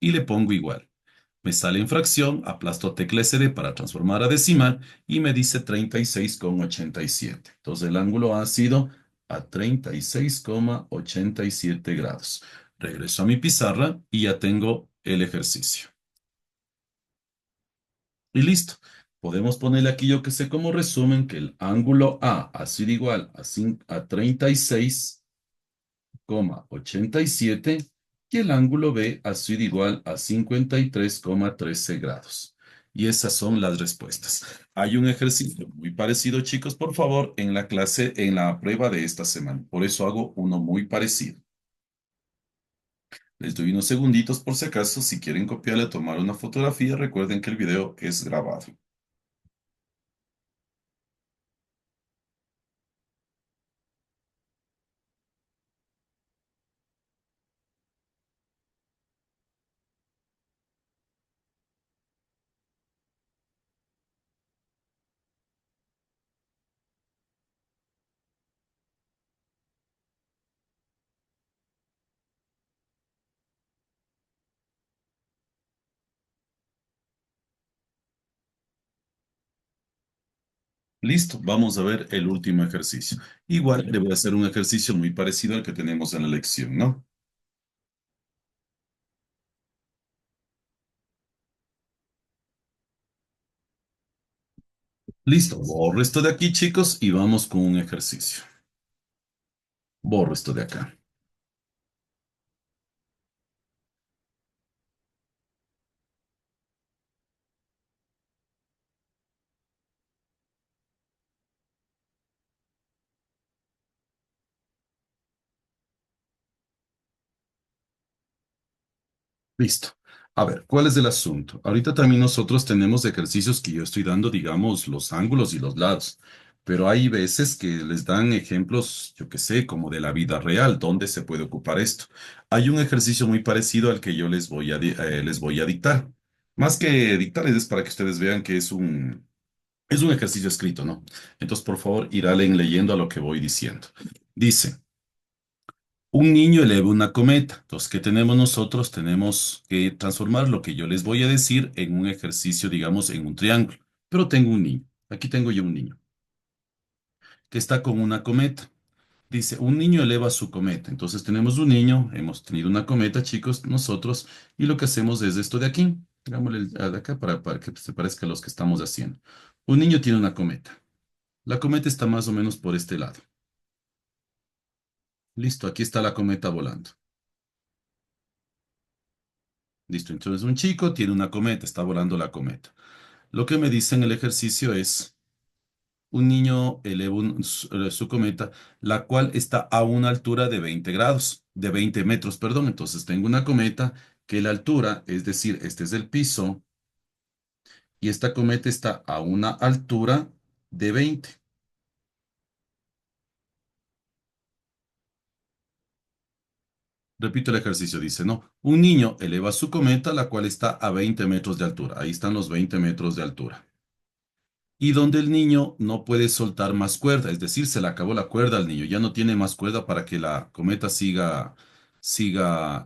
Y le pongo igual. Me sale en fracción, aplasto tecla SD para transformar a decimal y me dice 36,87. Entonces el ángulo ha sido a 36,87 grados. Regreso a mi pizarra y ya tengo el ejercicio. Y listo. Podemos ponerle aquí, yo que sé, como resumen, que el ángulo A ha sido igual a 36,87 y el ángulo B ha sido igual a 53,13 grados. Y esas son las respuestas. Hay un ejercicio muy parecido, chicos, por favor, en la clase, en la prueba de esta semana. Por eso hago uno muy parecido. Les doy unos segunditos por si acaso. Si quieren copiarle o tomar una fotografía, recuerden que el video es grabado. Listo, vamos a ver el último ejercicio. Igual le voy a hacer un ejercicio muy parecido al que tenemos en la lección, ¿no? Listo, borro esto de aquí, chicos, y vamos con un ejercicio. Borro esto de acá. Listo. A ver, ¿cuál es el asunto? Ahorita también nosotros tenemos ejercicios que yo estoy dando, digamos, los ángulos y los lados. pero hay veces que les dan ejemplos, yo qué sé, como de la vida real, ¿dónde se puede ocupar esto? Hay un ejercicio muy parecido al que yo les voy a dictar. Más que dictar, es para que ustedes vean que es un ejercicio escrito, ¿no? Entonces, por favor, irán leyendo a lo que voy diciendo. Dice, un niño eleva una cometa. Entonces, ¿qué tenemos nosotros? Tenemos que transformar lo que yo les voy a decir en un ejercicio, digamos, en un triángulo. Pero tengo un niño. Aquí tengo yo un niño que está con una cometa. Dice, un niño eleva su cometa. Entonces tenemos un niño, hemos tenido una cometa, chicos, nosotros, y lo que hacemos es esto de aquí. Hagámosle de acá para que se parezca a los que estamos haciendo. Un niño tiene una cometa. La cometa está más o menos por este lado. Listo, aquí está la cometa volando. Listo, entonces un chico tiene una cometa, está volando la cometa. Lo que me dice en el ejercicio es, un niño eleva su cometa, la cual está a una altura de 20 grados, de 20 metros, perdón. Entonces tengo una cometa que la altura, es decir, este es el piso, y esta cometa está a una altura de 20. Repito el ejercicio, dice, no, un niño eleva su cometa, la cual está a 20 metros de altura. Ahí están los 20 metros de altura. Y donde el niño no puede soltar más cuerda, es decir, se le acabó la cuerda al niño, ya no tiene más cuerda para que la cometa siga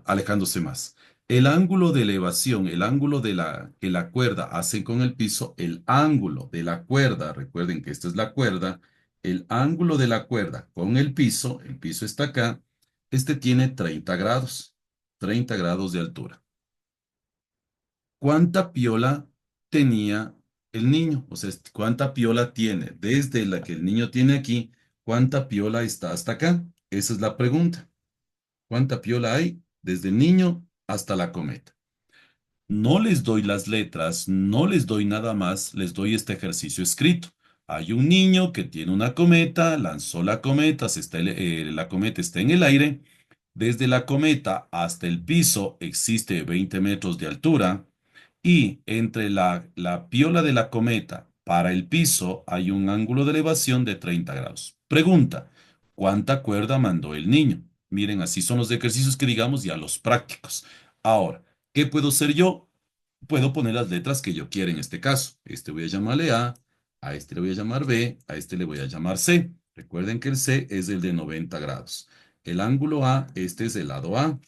alejándose más. El ángulo de elevación, el ángulo que la cuerda hace con el piso, el ángulo de la cuerda, recuerden que esta es la cuerda, el ángulo de la cuerda con el piso está acá, este tiene 30 grados de altura. ¿Cuánta piola tenía el niño? O sea, ¿cuánta piola tiene? Desde la que el niño tiene aquí, ¿cuánta piola está hasta acá? Esa es la pregunta. ¿Cuánta piola hay desde el niño hasta la cometa? No les doy las letras, no les doy nada más, les doy este ejercicio escrito. Hay un niño que tiene una cometa, lanzó la cometa, la cometa está en el aire. Desde la cometa hasta el piso existe 20 metros de altura y entre la piola de la cometa para el piso hay un ángulo de elevación de 30 grados. Pregunta, ¿cuánta cuerda mandó el niño? Miren, así son los ejercicios que digamos ya los prácticos. Ahora, ¿qué puedo hacer yo? Puedo poner las letras que yo quiera en este caso. Este voy a llamarle a este le voy a llamar B, a este le voy a llamar C. Recuerden que el C es el de 90 grados. El ángulo A, este es el lado A.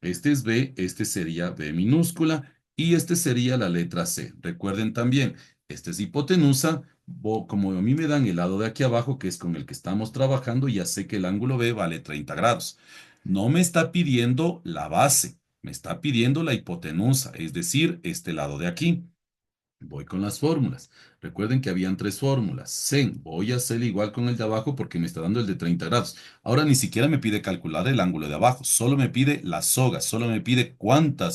Este es B, este sería B minúscula y este sería la letra C. Recuerden también, este es hipotenusa. Como a mí me dan el lado de aquí abajo, que es con el que estamos trabajando, ya sé que el ángulo B vale 30 grados. No me está pidiendo la base, me está pidiendo la hipotenusa, es decir, este lado de aquí. Voy con las fórmulas. Recuerden que habían tres fórmulas. Sen, voy a hacer igual con el de abajo porque me está dando el de 30 grados. Ahora ni siquiera me pide calcular el ángulo de abajo, solo me pide la soga, solo me pide cuánta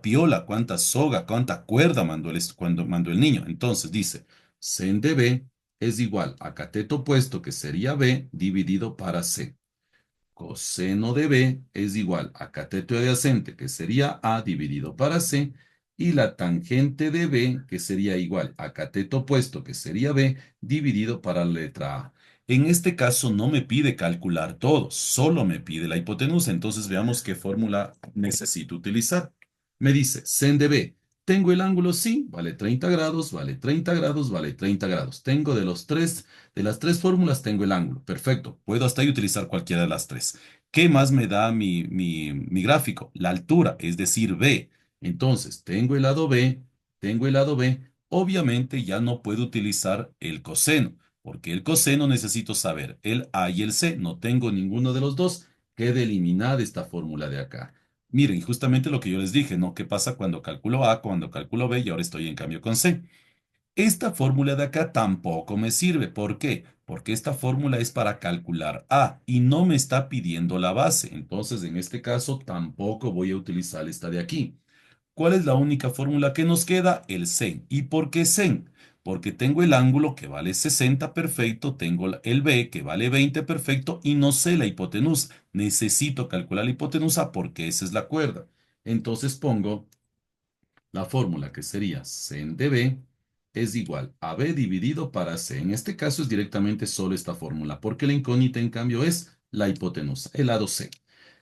piola, cuánta soga, cuánta cuerda cuando mandó el niño. Entonces dice, sen de B es igual a cateto opuesto, que sería B, dividido para C. Coseno de B es igual a cateto adyacente, que sería A dividido para C, y la tangente de B, que sería igual a cateto opuesto, que sería B, dividido para la letra A. En este caso no me pide calcular todo, solo me pide la hipotenusa. Entonces veamos qué fórmula necesito utilizar. Me dice, sen de B. ¿Tengo el ángulo? Sí, vale 30 grados, vale 30 grados, vale 30 grados. Tengo de las tres fórmulas tengo el ángulo. Perfecto. Puedo hasta ahí utilizar cualquiera de las tres. ¿Qué más me da mi gráfico? La altura, es decir, B. Entonces, tengo el lado B. Obviamente ya no puedo utilizar el coseno, porque el coseno necesito saber el A y el C. No tengo ninguno de los dos. Queda eliminada esta fórmula de acá. Miren, justamente lo que yo les dije, ¿no? ¿Qué pasa cuando calculo A, cuando calculo B y ahora estoy en cambio con C? Esta fórmula de acá tampoco me sirve. ¿Por qué? Porque esta fórmula es para calcular A y no me está pidiendo la base. Entonces, en este caso, tampoco voy a utilizar esta de aquí. ¿Cuál es la única fórmula que nos queda? El sen. ¿Y por qué sen? Porque tengo el ángulo que vale 60 perfecto, tengo el B que vale 20 perfecto y no sé la hipotenusa. Necesito calcular la hipotenusa porque esa es la cuerda. Entonces pongo la fórmula que sería sen de B es igual a B dividido para C. En este caso es directamente solo esta fórmula, porque la incógnita en cambio es la hipotenusa, el lado C.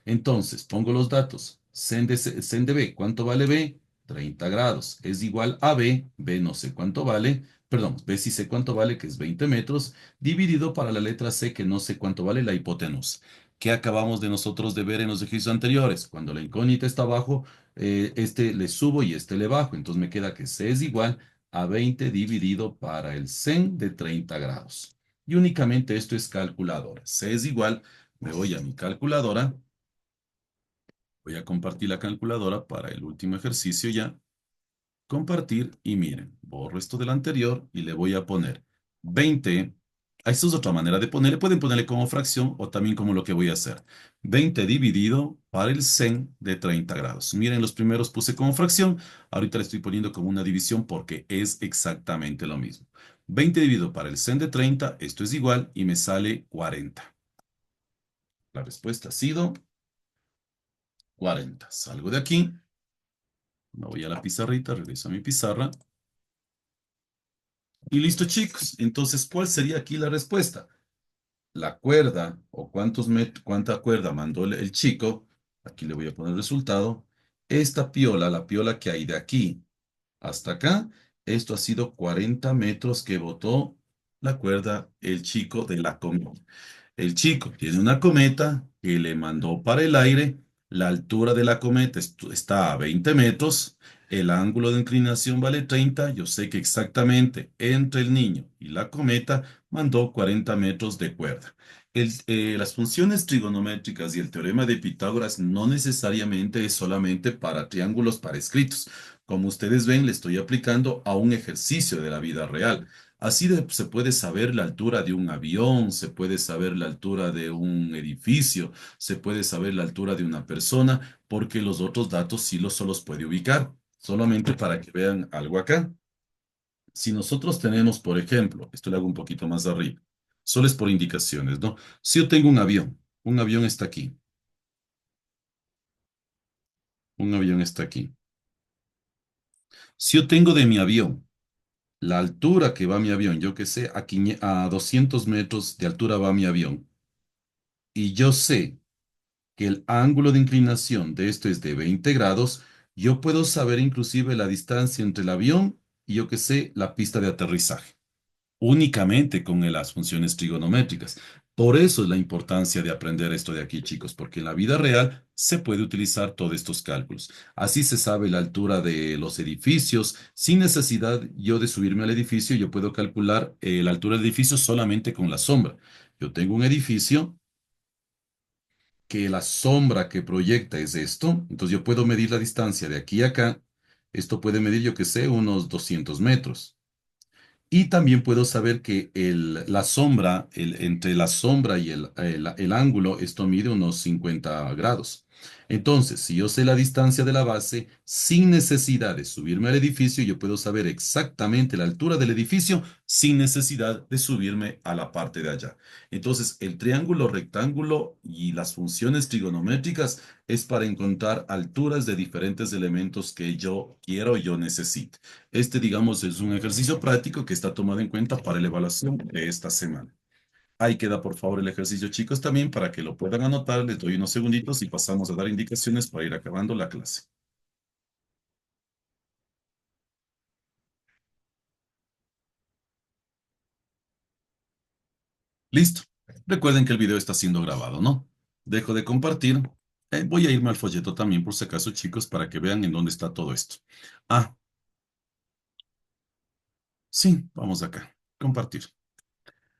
Entonces, pongo los datos. Sen de B, ¿cuánto vale B? 30 grados. Es igual a B, B no sé cuánto vale, perdón, B sí sé cuánto vale, que es 20 metros, dividido para la letra C, que no sé cuánto vale la hipotenusa. ¿Qué acabamos de nosotros de ver en los ejercicios anteriores? Cuando la incógnita está abajo, este le subo y este le bajo. Entonces me queda que C es igual a 20 dividido para el sen de 30 grados. Y únicamente esto es calculadora. C es igual, me voy a mi calculadora, voy a compartir la calculadora para el último ejercicio ya. Compartir y miren, borro esto del anterior y le voy a poner 20. Esta es otra manera de ponerle, pueden ponerle como fracción o también como lo que voy a hacer. 20 dividido para el sen de 30 grados. Miren, los primeros puse como fracción, ahorita le estoy poniendo como una división porque es exactamente lo mismo. 20 dividido para el sen de 30, esto es igual y me sale 40. La respuesta ha sido 40. Salgo de aquí, me voy a la pizarrita, regreso a mi pizarra. Y listo, chicos. Entonces, ¿cuál sería aquí la respuesta? La cuerda o cuánta cuerda mandó el chico. Aquí le voy a poner el resultado. Esta piola, la piola que hay de aquí hasta acá, esto ha sido 40 metros que botó la cuerda el chico de la comida. El chico tiene una cometa que le mandó para el aire. La altura de la cometa está a 20 metros. El ángulo de inclinación vale 30. Yo sé que exactamente entre el niño y la cometa mandó 40 metros de cuerda. Las funciones trigonométricas y el teorema de Pitágoras no necesariamente es solamente para triángulos para escritos. Como ustedes ven, le estoy aplicando a un ejercicio de la vida real. Se puede saber la altura de un avión, se puede saber la altura de un edificio, se puede saber la altura de una persona, porque los otros datos sí los solo los puede ubicar. Solamente para que vean algo acá. Si nosotros tenemos, por ejemplo, esto lo hago un poquito más arriba, solo es por indicaciones, ¿no? Si yo tengo un avión está aquí, un avión está aquí. Si yo tengo de mi avión la altura que va mi avión, yo que sé, a 200 metros de altura va mi avión, y yo sé que el ángulo de inclinación de esto es de 20 grados, yo puedo saber inclusive la distancia entre el avión y yo que sé, la pista de aterrizaje, únicamente con las funciones trigonométricas. Por eso es la importancia de aprender esto de aquí, chicos, porque en la vida real se puede utilizar todos estos cálculos. Así se sabe la altura de los edificios. Sin necesidad yo de subirme al edificio, yo puedo calcular la altura del edificio solamente con la sombra. Yo tengo un edificio que la sombra que proyecta es esto, entonces yo puedo medir la distancia de aquí a acá. Esto puede medir, yo que sé, unos 200 metros. Y también puedo saber que la sombra, entre la sombra y el ángulo, esto mide unos 50 grados. Entonces, si yo sé la distancia de la base, sin necesidad de subirme al edificio, yo puedo saber exactamente la altura del edificio sin necesidad de subirme a la parte de allá. Entonces, el triángulo rectángulo y las funciones trigonométricas es para encontrar alturas de diferentes elementos que yo quiero o yo necesite. Este, digamos, es un ejercicio práctico que está tomado en cuenta para la evaluación de esta semana. Ahí queda, por favor, el ejercicio, chicos, también para que lo puedan anotar. Les doy unos segunditos y pasamos a dar indicaciones para ir acabando la clase. Listo. Recuerden que el video está siendo grabado, ¿no? Dejo de compartir. Voy a irme al folleto también, por si acaso, chicos, para que vean en dónde está todo esto. Ah, sí, vamos acá. Compartir.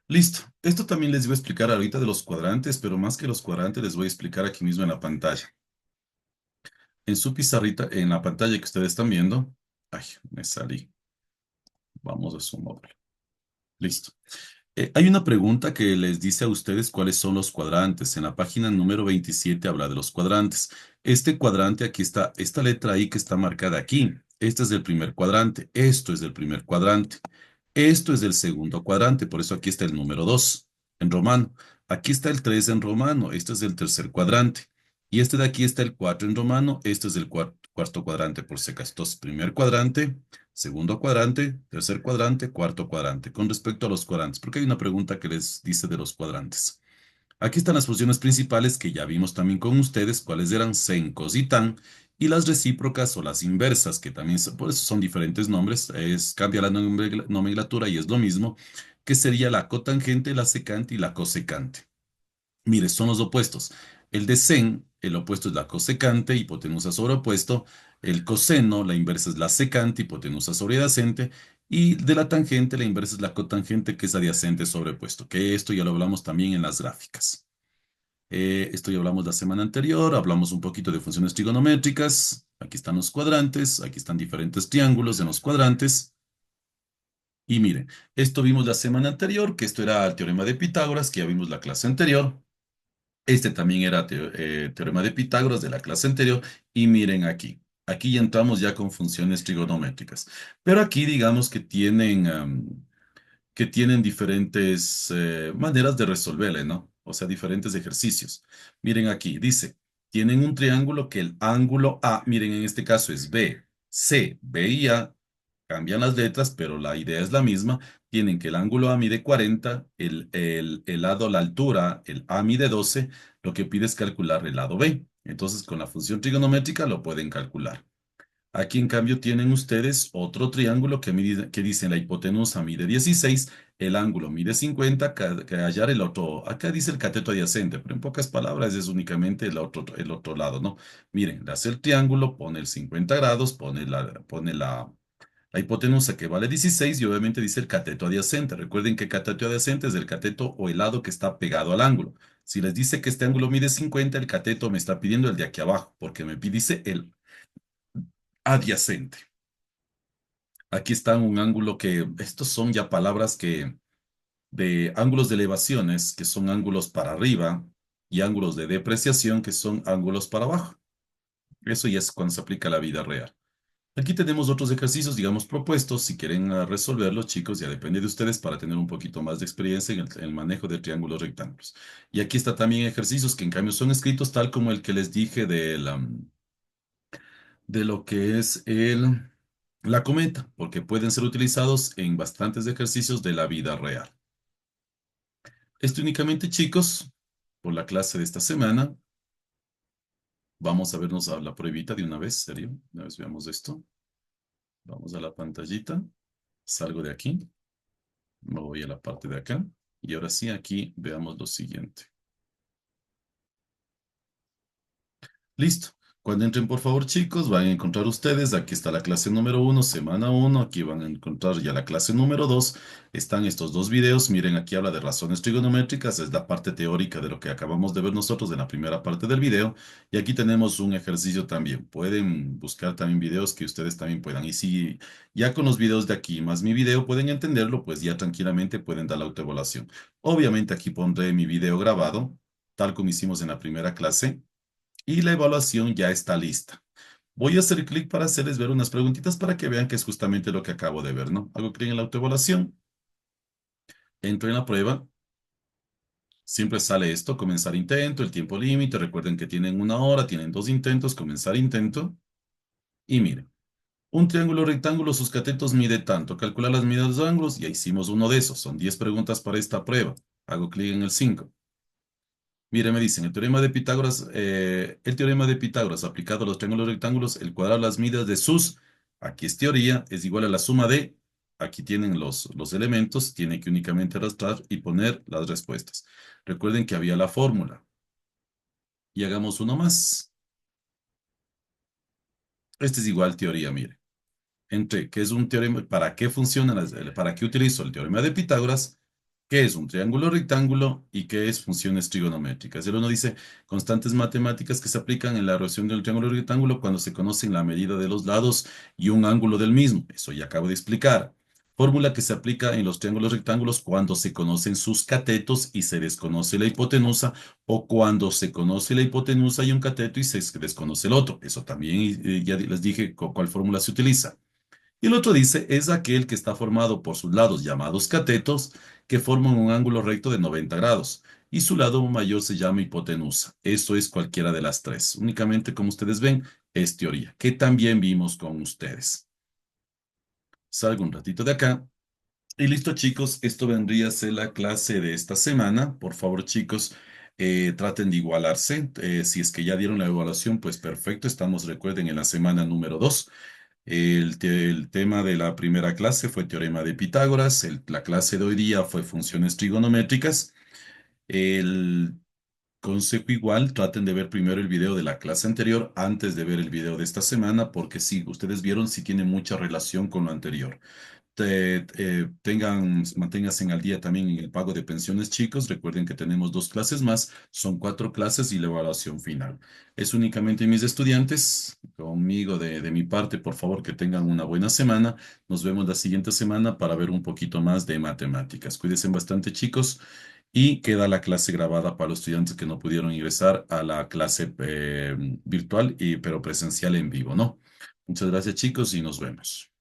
Listo. Esto también les voy a explicar ahorita de los cuadrantes, pero más que los cuadrantes les voy a explicar aquí mismo en la pantalla. En su pizarrita, en la pantalla que ustedes están viendo. Ay, me salí. Vamos a su módulo. Listo. Hay una pregunta que les dice a ustedes cuáles son los cuadrantes. En la página número 27 habla de los cuadrantes. Este cuadrante, aquí está, esta letra I que está marcada aquí. Este es el primer cuadrante. Esto es el primer cuadrante. Esto es el segundo cuadrante. Por eso aquí está el número 2 en romano. Aquí está el 3 en romano. Este es el tercer cuadrante. Y este de aquí está el 4 en romano. Este es el cuarto cuadrante, por si acaso. Entonces, primer cuadrante, segundo cuadrante, tercer cuadrante, cuarto cuadrante, con respecto a los cuadrantes, porque hay una pregunta que les dice de los cuadrantes. Aquí están las funciones principales que ya vimos también con ustedes, cuáles eran sen, cos y tan, y las recíprocas o las inversas, que también por eso son diferentes nombres, cambia la nomenclatura y es lo mismo, que sería la cotangente, la secante y la cosecante. Mire, son los opuestos. El de sen, el opuesto es la cosecante, hipotenusa sobre opuesto. El coseno, la inversa es la secante, hipotenusa sobre adyacente. Y de la tangente, la inversa es la cotangente, que es adyacente sobre opuesto. Que esto ya lo hablamos también en las gráficas. Esto ya hablamos la semana anterior, hablamos un poquito de funciones trigonométricas. Aquí están los cuadrantes, aquí están diferentes triángulos en los cuadrantes. Y miren, esto vimos la semana anterior, que esto era el teorema de Pitágoras, que ya vimos la clase anterior. Este también era teorema de Pitágoras de la clase anterior. Y miren aquí. Aquí ya entramos ya con funciones trigonométricas. Pero aquí digamos que tienen diferentes maneras de resolverle, ¿no? O sea, diferentes ejercicios. Miren aquí, dice, tienen un triángulo que el ángulo A, miren, en este caso es B, C, B y A, cambian las letras, pero la idea es la misma. Tienen que el ángulo A mide 40, el lado, la altura, el A mide 12, lo que pide es calcular el lado B. Entonces, con la función trigonométrica lo pueden calcular. Aquí, en cambio, tienen ustedes otro triángulo que dice la hipotenusa mide 16, el ángulo mide 50, que hallar el otro. Acá dice el cateto adyacente, pero en pocas palabras es únicamente el otro lado, ¿no? Miren, le hace el triángulo, pone el 50 grados, pone la hipotenusa que vale 16 y obviamente dice el cateto adyacente. Recuerden que cateto adyacente es el cateto o el lado que está pegado al ángulo. Si les dice que este ángulo mide 50, el cateto me está pidiendo el de aquí abajo, porque dice el adyacente. Aquí está un ángulo que, estos son ya palabras de ángulos de elevaciones, que son ángulos para arriba, y ángulos de depreciación, que son ángulos para abajo. Eso ya es cuando se aplica a la vida real. Aquí tenemos otros ejercicios, digamos, propuestos. Si quieren resolverlos, chicos, ya depende de ustedes para tener un poquito más de experiencia en el manejo de triángulos rectángulos. Y aquí está también ejercicios que en cambio son escritos tal como el que les dije de lo que es la cometa, porque pueden ser utilizados en bastantes ejercicios de la vida real. Esto únicamente, chicos, por la clase de esta semana. Vamos a vernos a la pruebita de una vez, serio. Una vez veamos esto. Vamos a la pantallita. Salgo de aquí. Me voy a la parte de acá. Y ahora sí, aquí veamos lo siguiente. Listo. Cuando entren, por favor, chicos, van a encontrar ustedes, aquí está la clase número 1, semana 1, aquí van a encontrar ya la clase número 2. Están estos dos videos, miren, aquí habla de razones trigonométricas, es la parte teórica de lo que acabamos de ver nosotros en la primera parte del video, y aquí tenemos un ejercicio también. Pueden buscar también videos que ustedes también puedan, y si ya con los videos de aquí más mi video pueden entenderlo, pues ya tranquilamente pueden dar la autoevaluación. Obviamente aquí pondré mi video grabado, tal como hicimos en la primera clase y la evaluación ya está lista. Voy a hacer clic para hacerles ver unas preguntitas para que vean que es justamente lo que acabo de ver, ¿no? Hago clic en la autoevaluación, entro en la prueba, siempre sale esto, comenzar intento, el tiempo límite, recuerden que tienen una hora, tienen dos intentos, comenzar intento, y miren, un triángulo rectángulo, sus catetos mide tanto, calcular las medidas de los ángulos, ya hicimos uno de esos, son 10 preguntas para esta prueba. Hago clic en el 5. Mire, me dicen, el teorema de Pitágoras aplicado a los triángulos rectángulos, el cuadrado de las medidas de sus, aquí es teoría, es igual a la suma de, aquí tienen los elementos, tiene que únicamente arrastrar y poner las respuestas. Recuerden que había la fórmula. Y hagamos uno más. Este es igual teoría, mire. Entre qué es un teorema, para qué funciona, para qué utilizo el teorema de Pitágoras, qué es un triángulo rectángulo y qué es funciones trigonométricas. El uno dice constantes matemáticas que se aplican en la relación del triángulo rectángulo cuando se conocen la medida de los lados y un ángulo del mismo. Eso ya acabo de explicar. Fórmula que se aplica en los triángulos rectángulos cuando se conocen sus catetos y se desconoce la hipotenusa, o cuando se conoce la hipotenusa y un cateto y se desconoce el otro. Eso también ya les dije cuál fórmula se utiliza. Y el otro dice, es aquel que está formado por sus lados llamados catetos, que forman un ángulo recto de 90 grados, y su lado mayor se llama hipotenusa. Eso es cualquiera de las tres. Únicamente, como ustedes ven, es teoría, que también vimos con ustedes. salgo un ratito de acá. Y listo, chicos, esto vendría a ser la clase de esta semana. Por favor, chicos, traten de igualarse. Si es que ya dieron la evaluación, pues perfecto. Estamos, recuerden, en la semana número 2. El tema de la primera clase fue teorema de Pitágoras. La clase de hoy día fue funciones trigonométricas. El consejo igual, traten de ver primero el video de la clase anterior antes de ver el video de esta semana, porque si ustedes vieron, si tiene mucha relación con lo anterior. Manténganse al día también en el pago de pensiones, chicos. Recuerden que tenemos dos clases más, son cuatro clases y la evaluación final. Es únicamente mis estudiantes, conmigo de mi parte, por favor, que tengan una buena semana. Nos vemos la siguiente semana para ver un poquito más de matemáticas. Cuídense bastante, chicos. Y queda la clase grabada para los estudiantes que no pudieron ingresar a la clase virtual, pero presencial en vivo, ¿no? Muchas gracias, chicos, y nos vemos.